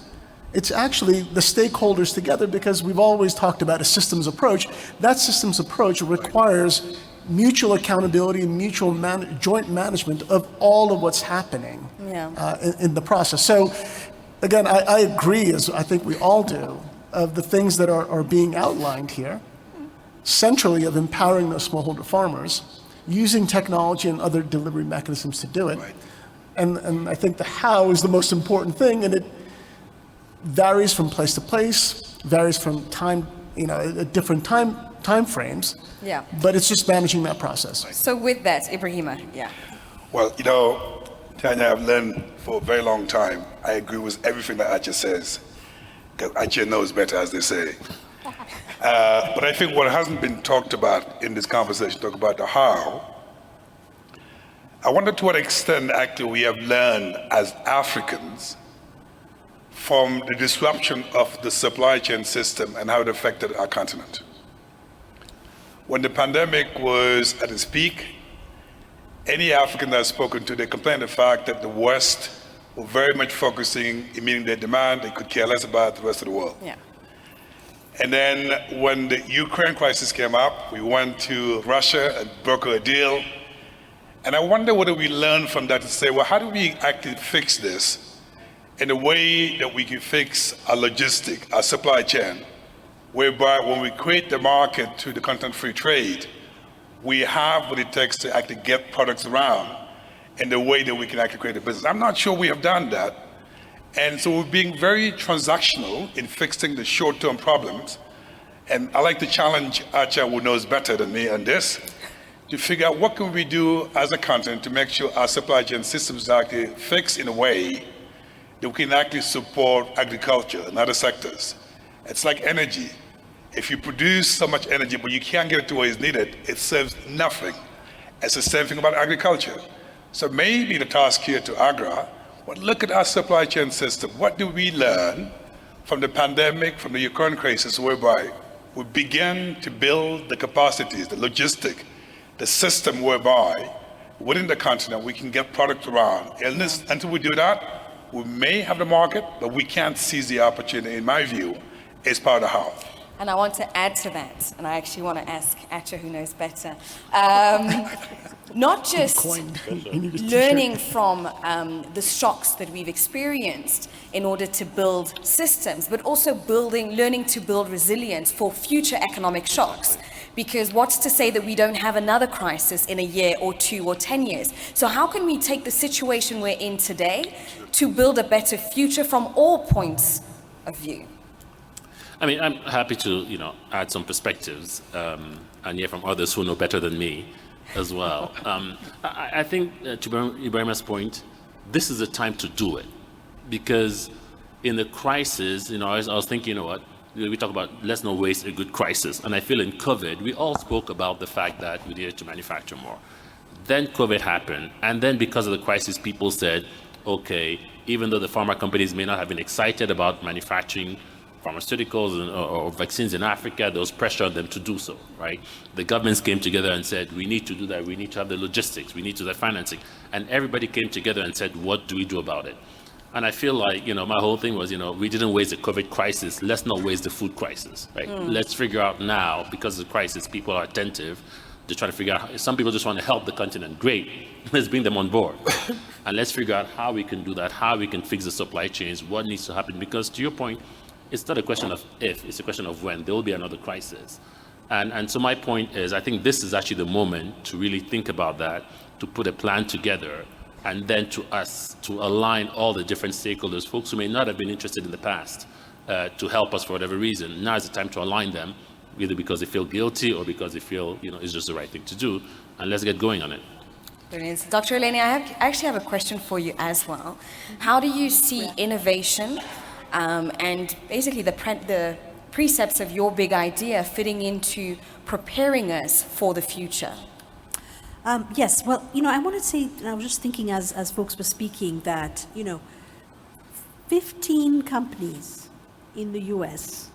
It's actually the stakeholders together, because we've always talked about a systems approach. That systems approach requires mutual accountability and mutual joint management of all of what's happening in the process. So again, I agree, as I think we all do, of the things that are being outlined here, centrally of empowering those smallholder farmers, using technology and other delivery mechanisms to do it. Right. And I think the how is the most important thing, and it varies from place to place, varies from time, at different time frames. Yeah. But it's just managing that process. So with that, Ibrahima, Well, Tanya, I've learned for a very long time, I agree with everything that Acha says, because Acha knows better, as they say. But I think what hasn't been talked about in this conversation, talk about the how, I wonder to what extent actually we have learned as Africans from the disruption of the supply chain system and how it affected our continent. When the pandemic was at its peak, any African that I've spoken to, they complained the fact that the West were very much focusing in meeting their demand. They could care less about the rest of the world. Yeah. And then when the Ukraine crisis came up, we went to Russia and brokered a deal. And I wonder whether we learned from that to say, well, how do we actually fix this in a way that we can fix our logistic, our supply chain, whereby when we create the market to the content-free trade, we have what it takes to actually get products around in the way that we can actually create a business. I'm not sure we have done that. And so we're being very transactional in fixing the short-term problems. And I like to challenge Acha, who knows better than me on this, to figure out what can we do as a continent to make sure our supply chain systems are actually fixed in a way that we can actually support agriculture and other sectors. It's like energy. If you produce so much energy, but you can't get it to where it's needed, it serves nothing. It's the same thing about agriculture. So maybe the task here to AGRA, well, look at our supply chain system. What do we learn from the pandemic, from the Ukraine crisis, whereby we begin to build the capacities, the logistic, the system whereby within the continent we can get product around. And until we do that, we may have the market, but we can't seize the opportunity, in my view, is part of the how. And I want to add to that, and I actually want to ask Atcha, who knows better, not just learning from the shocks that we've experienced in order to build systems, but also learning to build resilience for future economic shocks. Because what's to say that we don't have another crisis in a year or 2 or 10 years? So how can we take the situation we're in today to build a better future from all points of view? I mean, I'm happy to, add some perspectives and hear from others who know better than me as well. I think, to Ibrahima's point, this is the time to do it. Because in the crisis, I was thinking, we talk about let's not waste a good crisis. And I feel in COVID, we all spoke about the fact that we needed to manufacture more. Then COVID happened. And then because of the crisis, people said, okay, even though the pharma companies may not have been excited about manufacturing pharmaceuticals or vaccines in Africa, there was pressure on them to do so, right? The governments came together and said, we need to do that. We need to have the logistics. We need to have the financing. And everybody came together and said, what do we do about it? And I feel like, my whole thing was, we didn't waste the COVID crisis. Let's not waste the food crisis, right? Let's figure out now, because of the crisis, people are attentive. They're trying to figure out, some people just want to help the continent. Great, let's bring them on board. And let's figure out how we can do that, how we can fix the supply chains, what needs to happen. Because to your point, it's not a question of if, it's a question of when. There will be another crisis. And so my point is, I think this is actually the moment to really think about that, to put a plan together, and then to align all the different stakeholders, folks who may not have been interested in the past, to help us for whatever reason. Now is the time to align them, either because they feel guilty or because they feel, it's just the right thing to do, and let's get going on it. Brilliant. Dr. Eleni, I actually have a question for you as well. How do you see innovation and basically the precepts of your big idea fitting into preparing us for the future? Yes, well, I want to say, I was just thinking as folks were speaking that, 15 companies in the US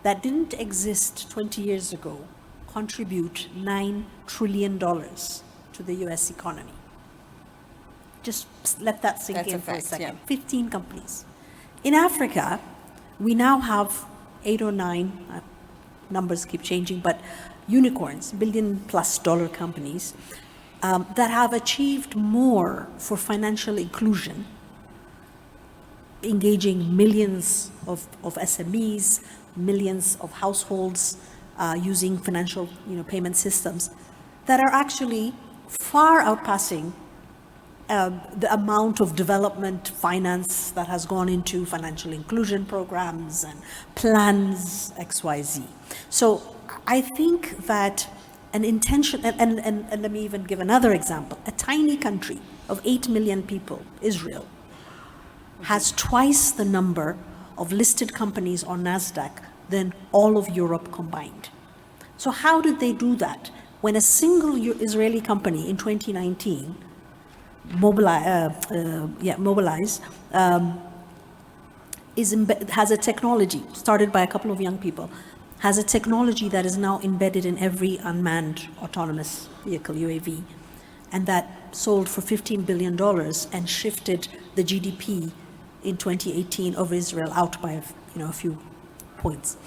that didn't exist 20 years ago contribute $9 trillion to the US economy. Just let that sink in for a second. Yeah. 15 companies. In Africa, we now have 8 or 9, numbers keep changing, but unicorns, billion-plus-dollar companies that have achieved more for financial inclusion, engaging millions of SMEs, millions of households using financial payment systems that are actually far outpassing the amount of development finance that has gone into financial inclusion programs and plans XYZ. So I think that an intention, and let me even give another example. A tiny country of 8 million people, Israel, has twice the number of listed companies on NASDAQ than all of Europe combined. So how did they do that? When a single Israeli company in 2019 Mobilize has a technology started by a couple of young people, has a technology that is now embedded in every unmanned autonomous vehicle, UAV, and that sold for $15 billion and shifted the GDP in 2018 of Israel out by a few points.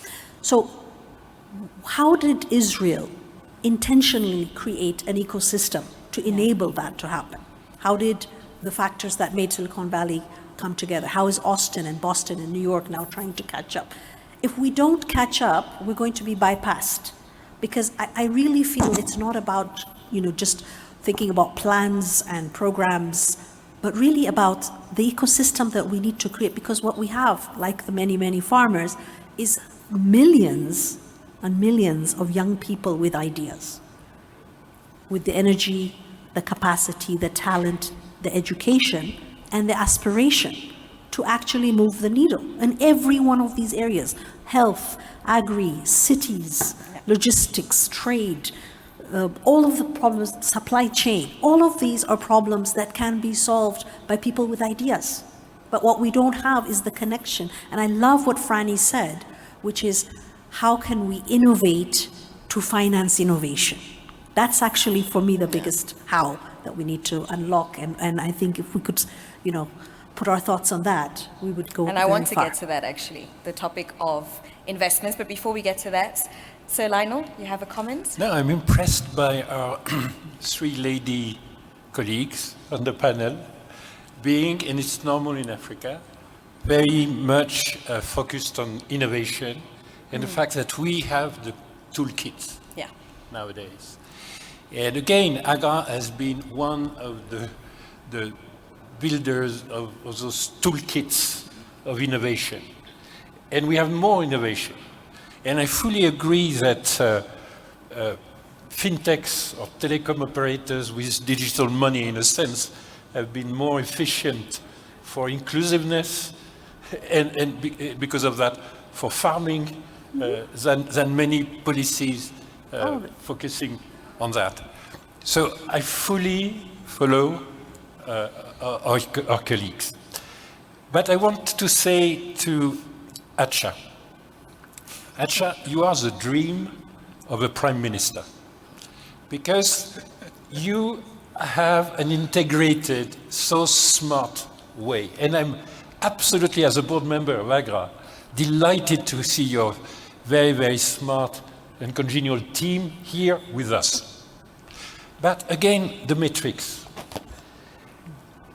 So how did Israel intentionally create an ecosystem to enable that to happen? How did the factors that made Silicon Valley come together? How is Austin and Boston and New York now trying to catch up? If we don't catch up, we're going to be bypassed. Because I really feel it's not about, just thinking about plans and programs, but really about the ecosystem that we need to create. Because what we have, like the many, many farmers, is millions and millions of young people with ideas, with the energy, the capacity, the talent, the education, and the aspiration to actually move the needle in every one of these areas: health, agri, cities, logistics, trade, all of the problems, supply chain. All of these are problems that can be solved by people with ideas. But what we don't have is the connection. And I love what Franny said, which is how can we innovate to finance innovation? That's actually, for me, the biggest how that we need to unlock. And I think if we could, put our thoughts on that, we would go And I want to get to that, actually, the topic of investments. But before we get to that, Sir Lionel, you have a comment? No, I'm impressed by our three lady colleagues on the panel being, and it's normal in Africa, very much focused on innovation and the fact that we have the toolkits nowadays. And again, AGA has been one of the builders of those toolkits of innovation. And we have more innovation. And I fully agree that fintechs or telecom operators with digital money, in a sense, have been more efficient for inclusiveness and because of that, for farming than many policies focusing on that. So I fully follow our colleagues. But I want to say to Acha, you are the dream of a prime minister, because you have an integrated, so smart way. And I'm absolutely, as a board member of AGRA, delighted to see your very, very smart and congenial team here with us. But again, the metrics.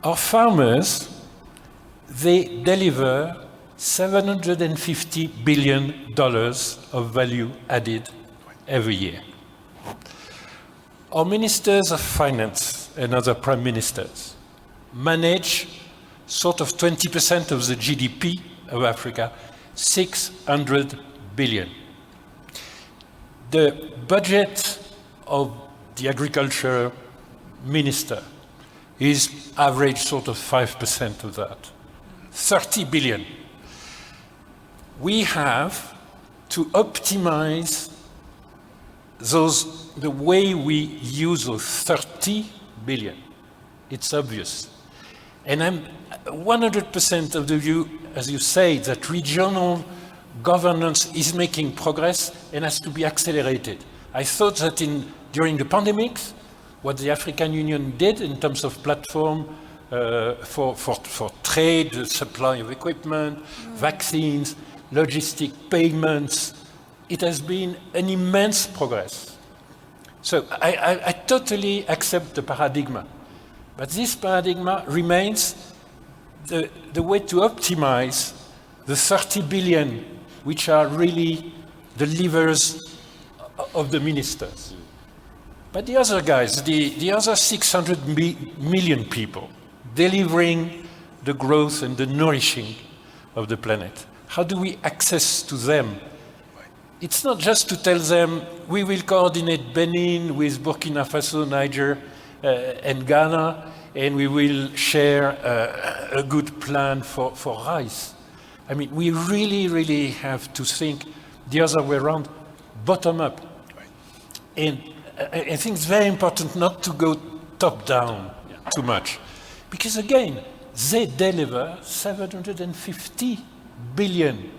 Our farmers, they deliver $750 billion of value added every year. Our ministers of finance and other prime ministers manage sort of 20% of the GDP of Africa, 600 billion. The budget of the agriculture minister is average sort of 5% of that, 30 billion. We have to optimize the way we use those 30 billion. It's obvious. And I'm 100% of the view, as you say, that regional governance is making progress and has to be accelerated. I thought that during the pandemic, what the African Union did in terms of platform for trade, supply of equipment, vaccines, logistic payments, it has been an immense progress. So I totally accept the paradigm. But this paradigm remains the way to optimize the 30 billion, which are really the levers of the ministers. But the other guys, the other 600 million people, delivering the growth and the nourishing of the planet, how do we access to them? It's not just to tell them, we will coordinate Benin with Burkina Faso, Niger, and Ghana, and we will share a good plan for rice. I mean, we really, really have to think the other way around, bottom up. And I think it's very important not to go top down too much. Because again, they deliver 750 billion.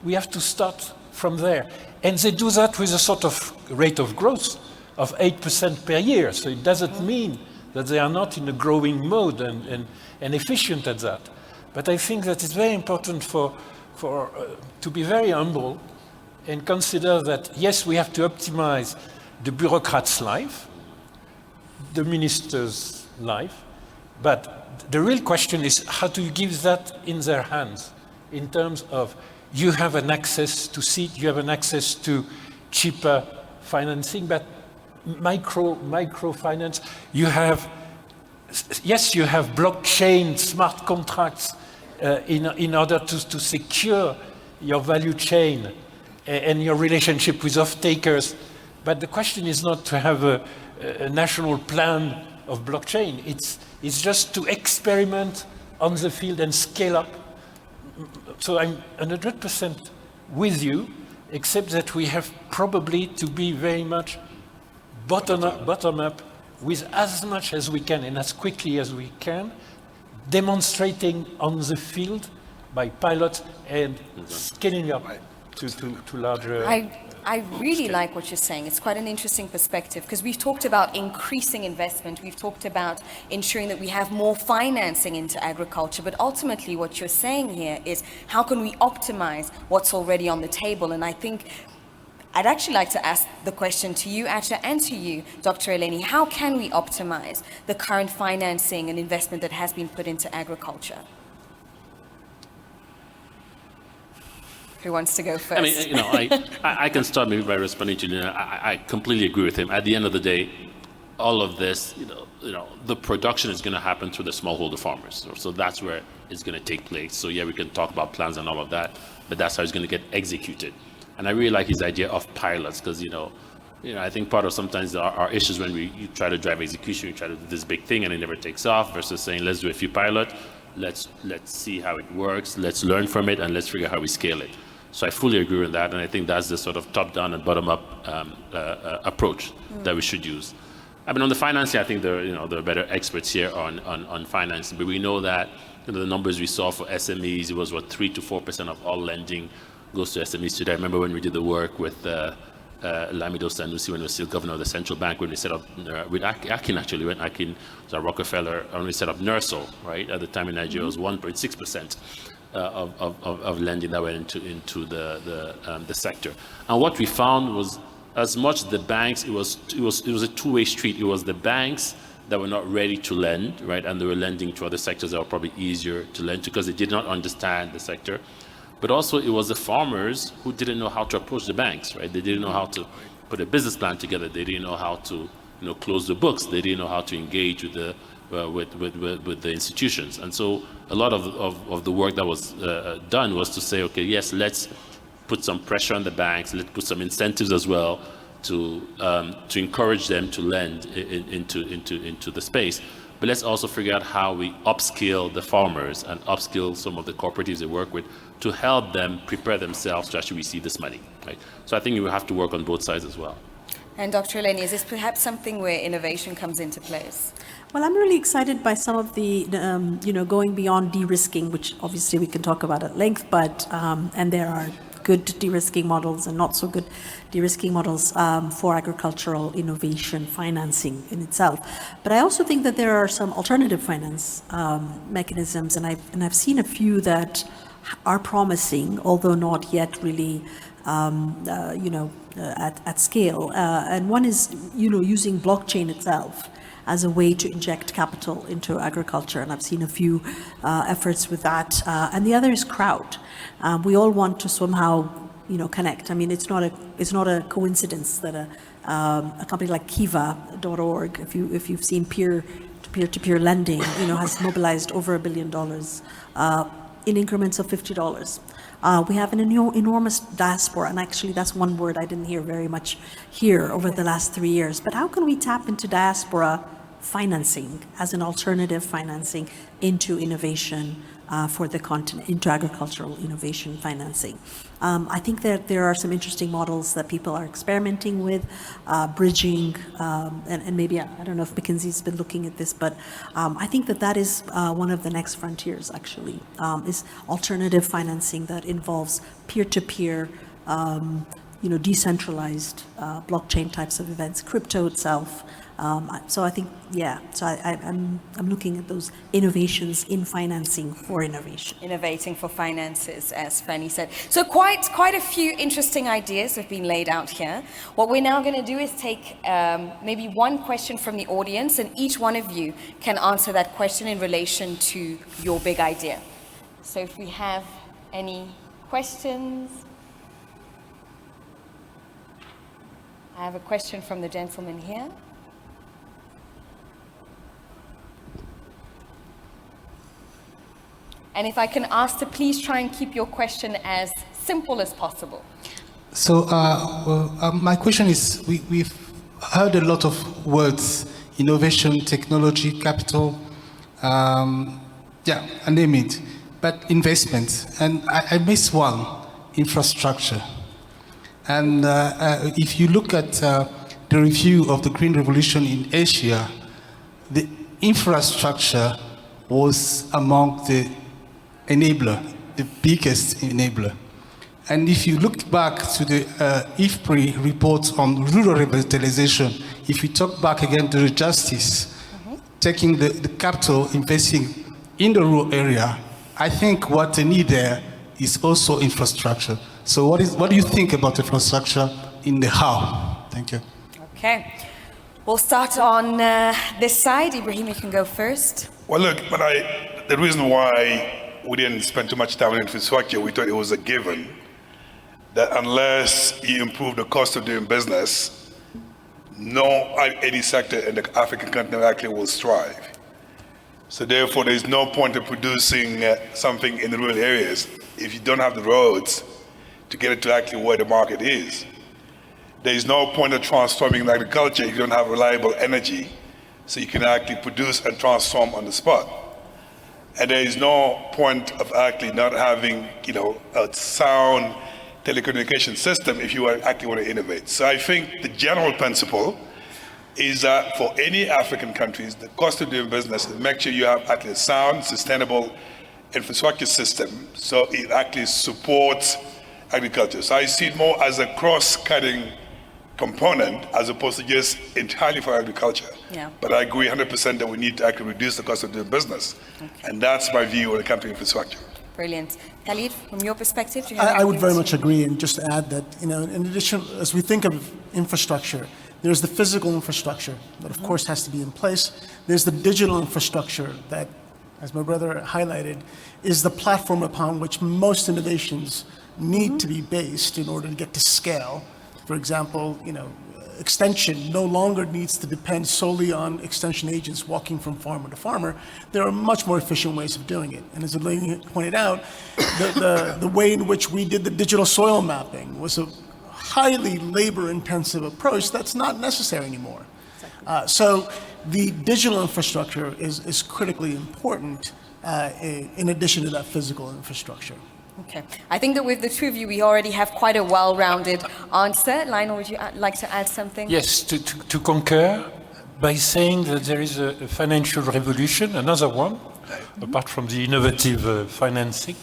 We have to start from there. And they do that with a sort of rate of growth of 8% per year. So it doesn't mean that they are not in a growing mode and efficient at that. But I think that it's very important to be very humble and consider that, yes, we have to optimize the bureaucrat's life, the minister's life, but the real question is, how do you give that in their hands in terms of you have an access to seed, you have an access to cheaper financing, but microfinance, you have blockchain, smart contracts in order to secure your value chain and your relationship with off-takers. But the question is not to have a national plan of blockchain. It's just to experiment on the field and scale up. So I'm 100% with you, except that we have probably to be very much bottom up with as much as we can and as quickly as we can, demonstrating on the field by pilots and scaling up to larger... I really like what you're saying. It's quite an interesting perspective because we've talked about increasing investment. We've talked about ensuring that we have more financing into agriculture. But ultimately what you're saying here is how can we optimize what's already on the table? And I think I'd actually like to ask the question to you, Acha, and to you, Dr. Eleni. How can we optimize the current financing and investment that has been put into agriculture? Who wants to go first? I mean, I can start maybe by responding to you. I completely agree with him. At the end of the day, all of this, the production is going to happen through the smallholder farmers. So that's where it's going to take place. So yeah, we can talk about plans and all of that, but that's how it's going to get executed. And I really like his idea of pilots because, I think part of sometimes our issues when you try to drive execution, you try to do this big thing and it never takes off versus saying, let's do a few pilots, let's see how it works, let's learn from it, and let's figure out how we scale it. So I fully agree with that, and I think that's the sort of top-down and bottom-up approach that we should use. I mean, on the financing, I think there are better experts here on financing, but we know that the numbers we saw for SMEs, it was 3 to 4% of all lending goes to SMEs today. I remember when we did the work with Lamido Sanusi when he was still governor of the central bank, when we set up, with Akin actually, when Akin was at Rockefeller, and we set up NERSO, right? At the time in Nigeria, it was 1.6%. Of lending that went into the sector, and what we found was, as much the banks, it was a two-way street. It was the banks that were not ready to lend, right, and they were lending to other sectors that were probably easier to lend to because they did not understand the sector. But also, it was the farmers who didn't know how to approach the banks, right? They didn't know how to put a business plan together. They didn't know how to, close the books. They didn't know how to engage with the institutions. And so a lot of the work that was done was to say, okay, yes, let's put some pressure on the banks, let's put some incentives as well to encourage them to lend into the space. But let's also figure out how we upskill the farmers and upskill some of the cooperatives they work with to help them prepare themselves to actually receive this money, right? So I think you will have to work on both sides as well. And Dr. Eleni, is this perhaps something where innovation comes into place? Well, I'm really excited by some of the, going beyond de-risking, which obviously we can talk about at length, but, and there are good de-risking models and not so good de-risking models for agricultural innovation financing in itself. But I also think that there are some alternative finance mechanisms, and I've seen a few that are promising, although not yet really at scale. And one is, using blockchain itself as a way to inject capital into agriculture. And I've seen a few efforts with that. And the other is crowd. We all want to somehow, connect. I mean, it's not a coincidence that a company like Kiva.org, if you've seen peer-to-peer lending, has mobilized over $1 billion in increments of $50. We have an enormous diaspora, and actually that's one word I didn't hear very much here over the last 3 years. But how can we tap into diaspora financing as an alternative financing into innovation for the continent, into agricultural innovation financing? I think that there are some interesting models that people are experimenting with, bridging, and maybe, I don't know if McKinsey's been looking at this, but I think that is one of the next frontiers, actually, is alternative financing that involves peer-to-peer, decentralized blockchain types of events, crypto itself. So I think, so I'm looking at those innovations in financing for innovation. Innovating for finances, as Fanny said. So quite a few interesting ideas have been laid out here. What we're now going to do is take maybe one question from the audience, and each one of you can answer that question in relation to your big idea. So if we have any questions. I have a question from the gentleman here. And if I can ask to please try and keep your question as simple as possible. So my question is, we've heard a lot of words: innovation, technology, capital, and name it, but investment. And I miss one: infrastructure. And if you look at the review of the Green Revolution in Asia, the infrastructure was among the enabler, the biggest enabler. And if you look back to the IFPRI report on rural revitalization, if you talk back again to the justice, taking the capital, investing in the rural area, I think what they need there is also infrastructure. So what do you think about infrastructure in the how? Thank you. Okay. We'll start on this side. Ibrahim, you can go first. Well, look, the reason why we didn't spend too much time on infrastructure, we thought it was a given that unless you improve the cost of doing business, any sector in the African continent actually will strive. So therefore, there's no point in producing something in the rural areas if you don't have the roads to get it to actually where the market is. There's no point of transforming agriculture if you don't have reliable energy so you can actually produce and transform on the spot. And there is no point of actually not having, a sound telecommunication system if you actually want to innovate. So I think the general principle is that for any African countries, the cost of doing business is make sure you have actually a sound, sustainable infrastructure system so it actually supports agriculture. So I see it more as a cross-cutting component as opposed to just entirely for agriculture. Yeah. But I agree 100% that we need to actually reduce the cost of doing business. Okay. And that's my view when it comes to infrastructure. Brilliant. Khalid, from your perspective, do you I would very much agree, and just to add that, in addition, as we think of infrastructure, there's the physical infrastructure that, of course, has to be in place. There's the digital infrastructure that, as my brother highlighted, is the platform upon which most innovations need to be based in order to get to scale. For example, extension no longer needs to depend solely on extension agents walking from farmer to farmer. There are much more efficient ways of doing it. And as Elaine pointed out, the way in which we did the digital soil mapping was a highly labor-intensive approach that's not necessary anymore. So the digital infrastructure is critically important in addition to that physical infrastructure. Okay. I think that with the two of you, we already have quite a well-rounded answer. Lionel, would you like to add something? Yes, to concur by saying that there is a financial revolution, another one, apart from the innovative financing,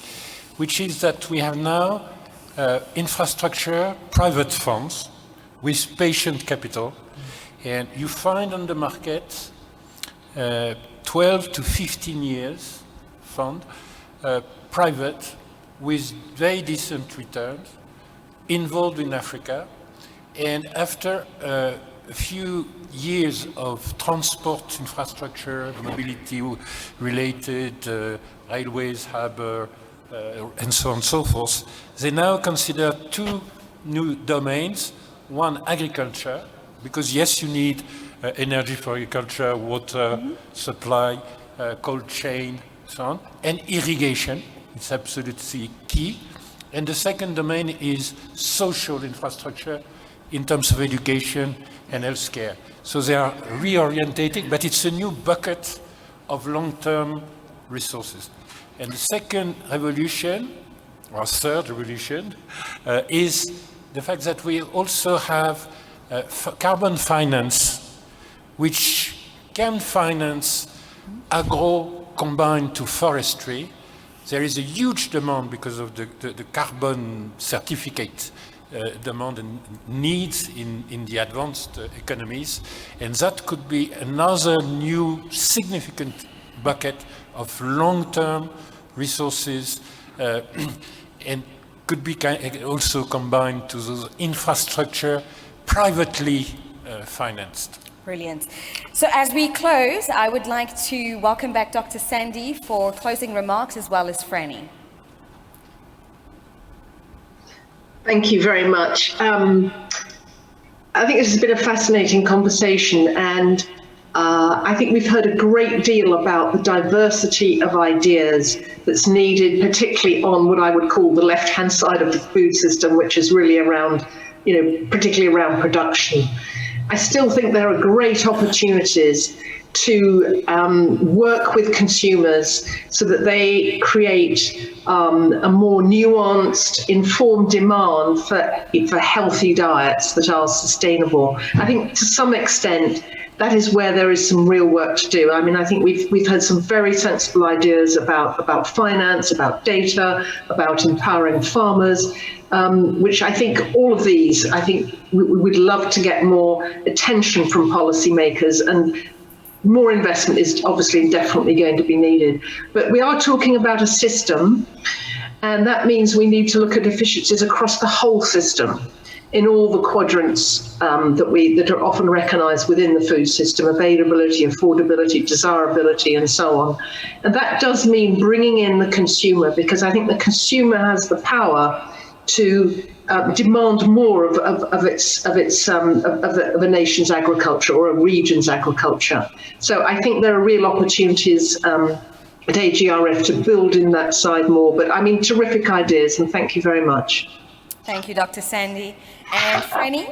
which is that we have now infrastructure private funds with patient capital. And you find on the market 12 to 15 years fund, private, with very decent returns, involved in Africa. And after a few years of transport infrastructure, mobility-related, railways, harbor, and so on and so forth, they now consider two new domains. One, agriculture, because yes, you need energy for agriculture, water, supply, cold chain, so on, and irrigation. It's absolutely key. And the second domain is social infrastructure in terms of education and healthcare. So they are reorientating, but it's a new bucket of long-term resources. And the second revolution, or third revolution, is the fact that we also have carbon finance, which can finance agro combined to forestry. There is a huge demand because of the carbon certificate demand and needs in the advanced economies. And that could be another new significant bucket of long-term resources and could be also combined to those infrastructure privately financed. Brilliant. So as we close, I would like to welcome back Dr. Sandy for closing remarks, as well as Franny. Thank you very much. I think this has been a fascinating conversation, and I think we've heard a great deal about the diversity of ideas that's needed, particularly on what I would call the left-hand side of the food system, which is really around, particularly around production. I still think there are great opportunities to work with consumers so that they create a more nuanced, informed demand for healthy diets that are sustainable. I think to some extent, that is where there is some real work to do. I mean, I think we've had some very sensible ideas about finance, about data, about empowering farmers, which I think all of these, I think we'd love to get more attention from policymakers, and more investment is obviously definitely going to be needed. But we are talking about a system, and that means we need to look at efficiencies across the whole system, in all the quadrants that are often recognized within the food system: availability, affordability, desirability, and so on. And that does mean bringing in the consumer, because I think the consumer has the power to demand more of a nation's agriculture or a region's agriculture. So I think there are real opportunities at AGRF to build in that side more. But I mean, terrific ideas, and thank you very much. Thank you, Dr. Sandy. And Franny?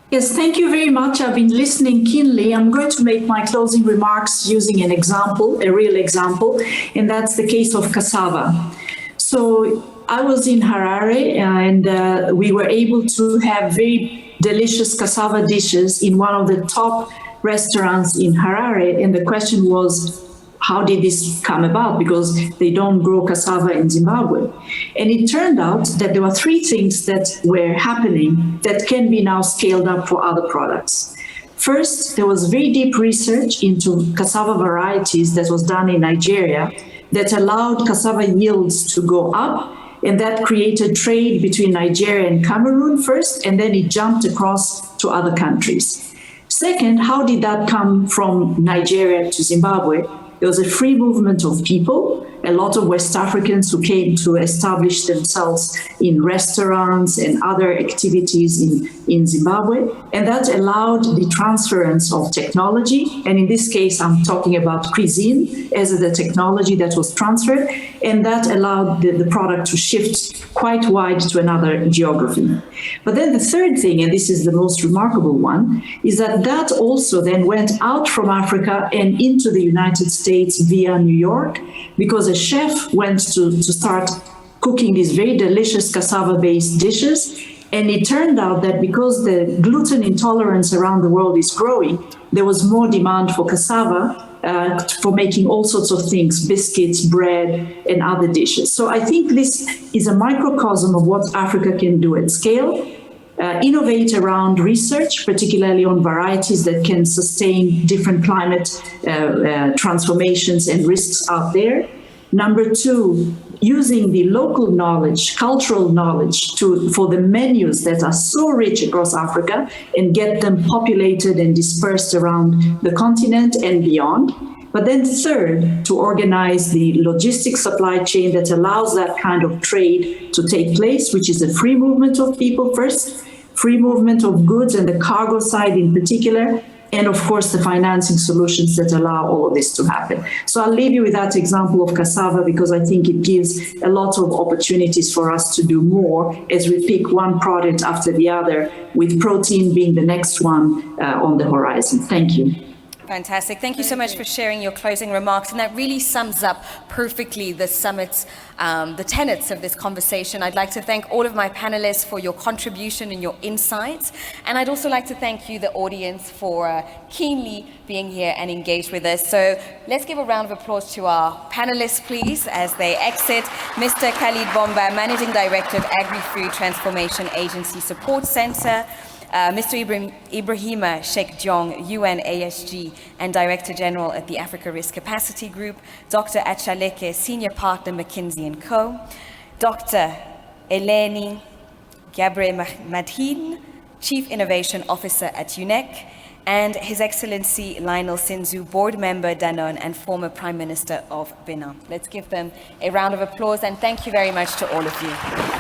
Yes, thank you very much. I've been listening keenly. I'm going to make my closing remarks using an example, a real example, and that's the case of cassava. So I was in Harare, and we were able to have very delicious cassava dishes in one of the top restaurants in Harare. And the question was, how did this come about? Because they don't grow cassava in Zimbabwe. And it turned out that there were three things that were happening that can be now scaled up for other products. First, there was very deep research into cassava varieties that was done in Nigeria that allowed cassava yields to go up, and that created trade between Nigeria and Cameroon first, and then it jumped across to other countries. Second, how did that come from Nigeria to Zimbabwe? There was a free movement of people, a lot of West Africans who came to establish themselves in restaurants and other activities in Zimbabwe. And that allowed the transference of technology. And in this case, I'm talking about cuisine as the technology that was transferred. And that allowed the product to shift quite wide to another geography. But then the third thing, and this is the most remarkable one, is that also then went out from Africa and into the United States via New York, because a chef went to start cooking these very delicious cassava-based dishes. And it turned out that because the gluten intolerance around the world is growing, there was more demand for cassava for making all sorts of things, biscuits, bread, and other dishes. So I think this is a microcosm of what Africa can do at scale. Innovate around research, particularly on varieties that can sustain different climate transformations and risks out there. Number two, using the local knowledge, cultural knowledge for the menus that are so rich across Africa, and get them populated and dispersed around the continent and beyond. But then third, to organize the logistics supply chain that allows that kind of trade to take place, which is the free movement of people first, free movement of goods and the cargo side in particular, and of course the financing solutions that allow all of this to happen. So I'll leave you with that example of cassava, because I think it gives a lot of opportunities for us to do more as we pick one product after the other, with protein being the next one on the horizon. Thank you. Fantastic. Thank you so much for sharing your closing remarks. And that really sums up perfectly the summit's, the tenets of this conversation. I'd like to thank all of my panelists for your contribution and your insights. And I'd also like to thank you, the audience, for keenly being here and engaged with us. So let's give a round of applause to our panelists, please, as they exit. Mr. Khalid Bomba, Managing Director of Agri-Food Transformation Agency Support Center. Mr. Ibrahima Sheikh Jong, UNASG and Director General at the Africa Risk Capacity Group, Dr. Achaleke, Senior Partner, McKinsey & Co., Dr. Eleni Gabre-Madhin, Chief Innovation Officer at UNEC, and His Excellency Lionel Sinzu, Board Member, Danone, and former Prime Minister of Benin. Let's give them a round of applause, and thank you very much to all of you.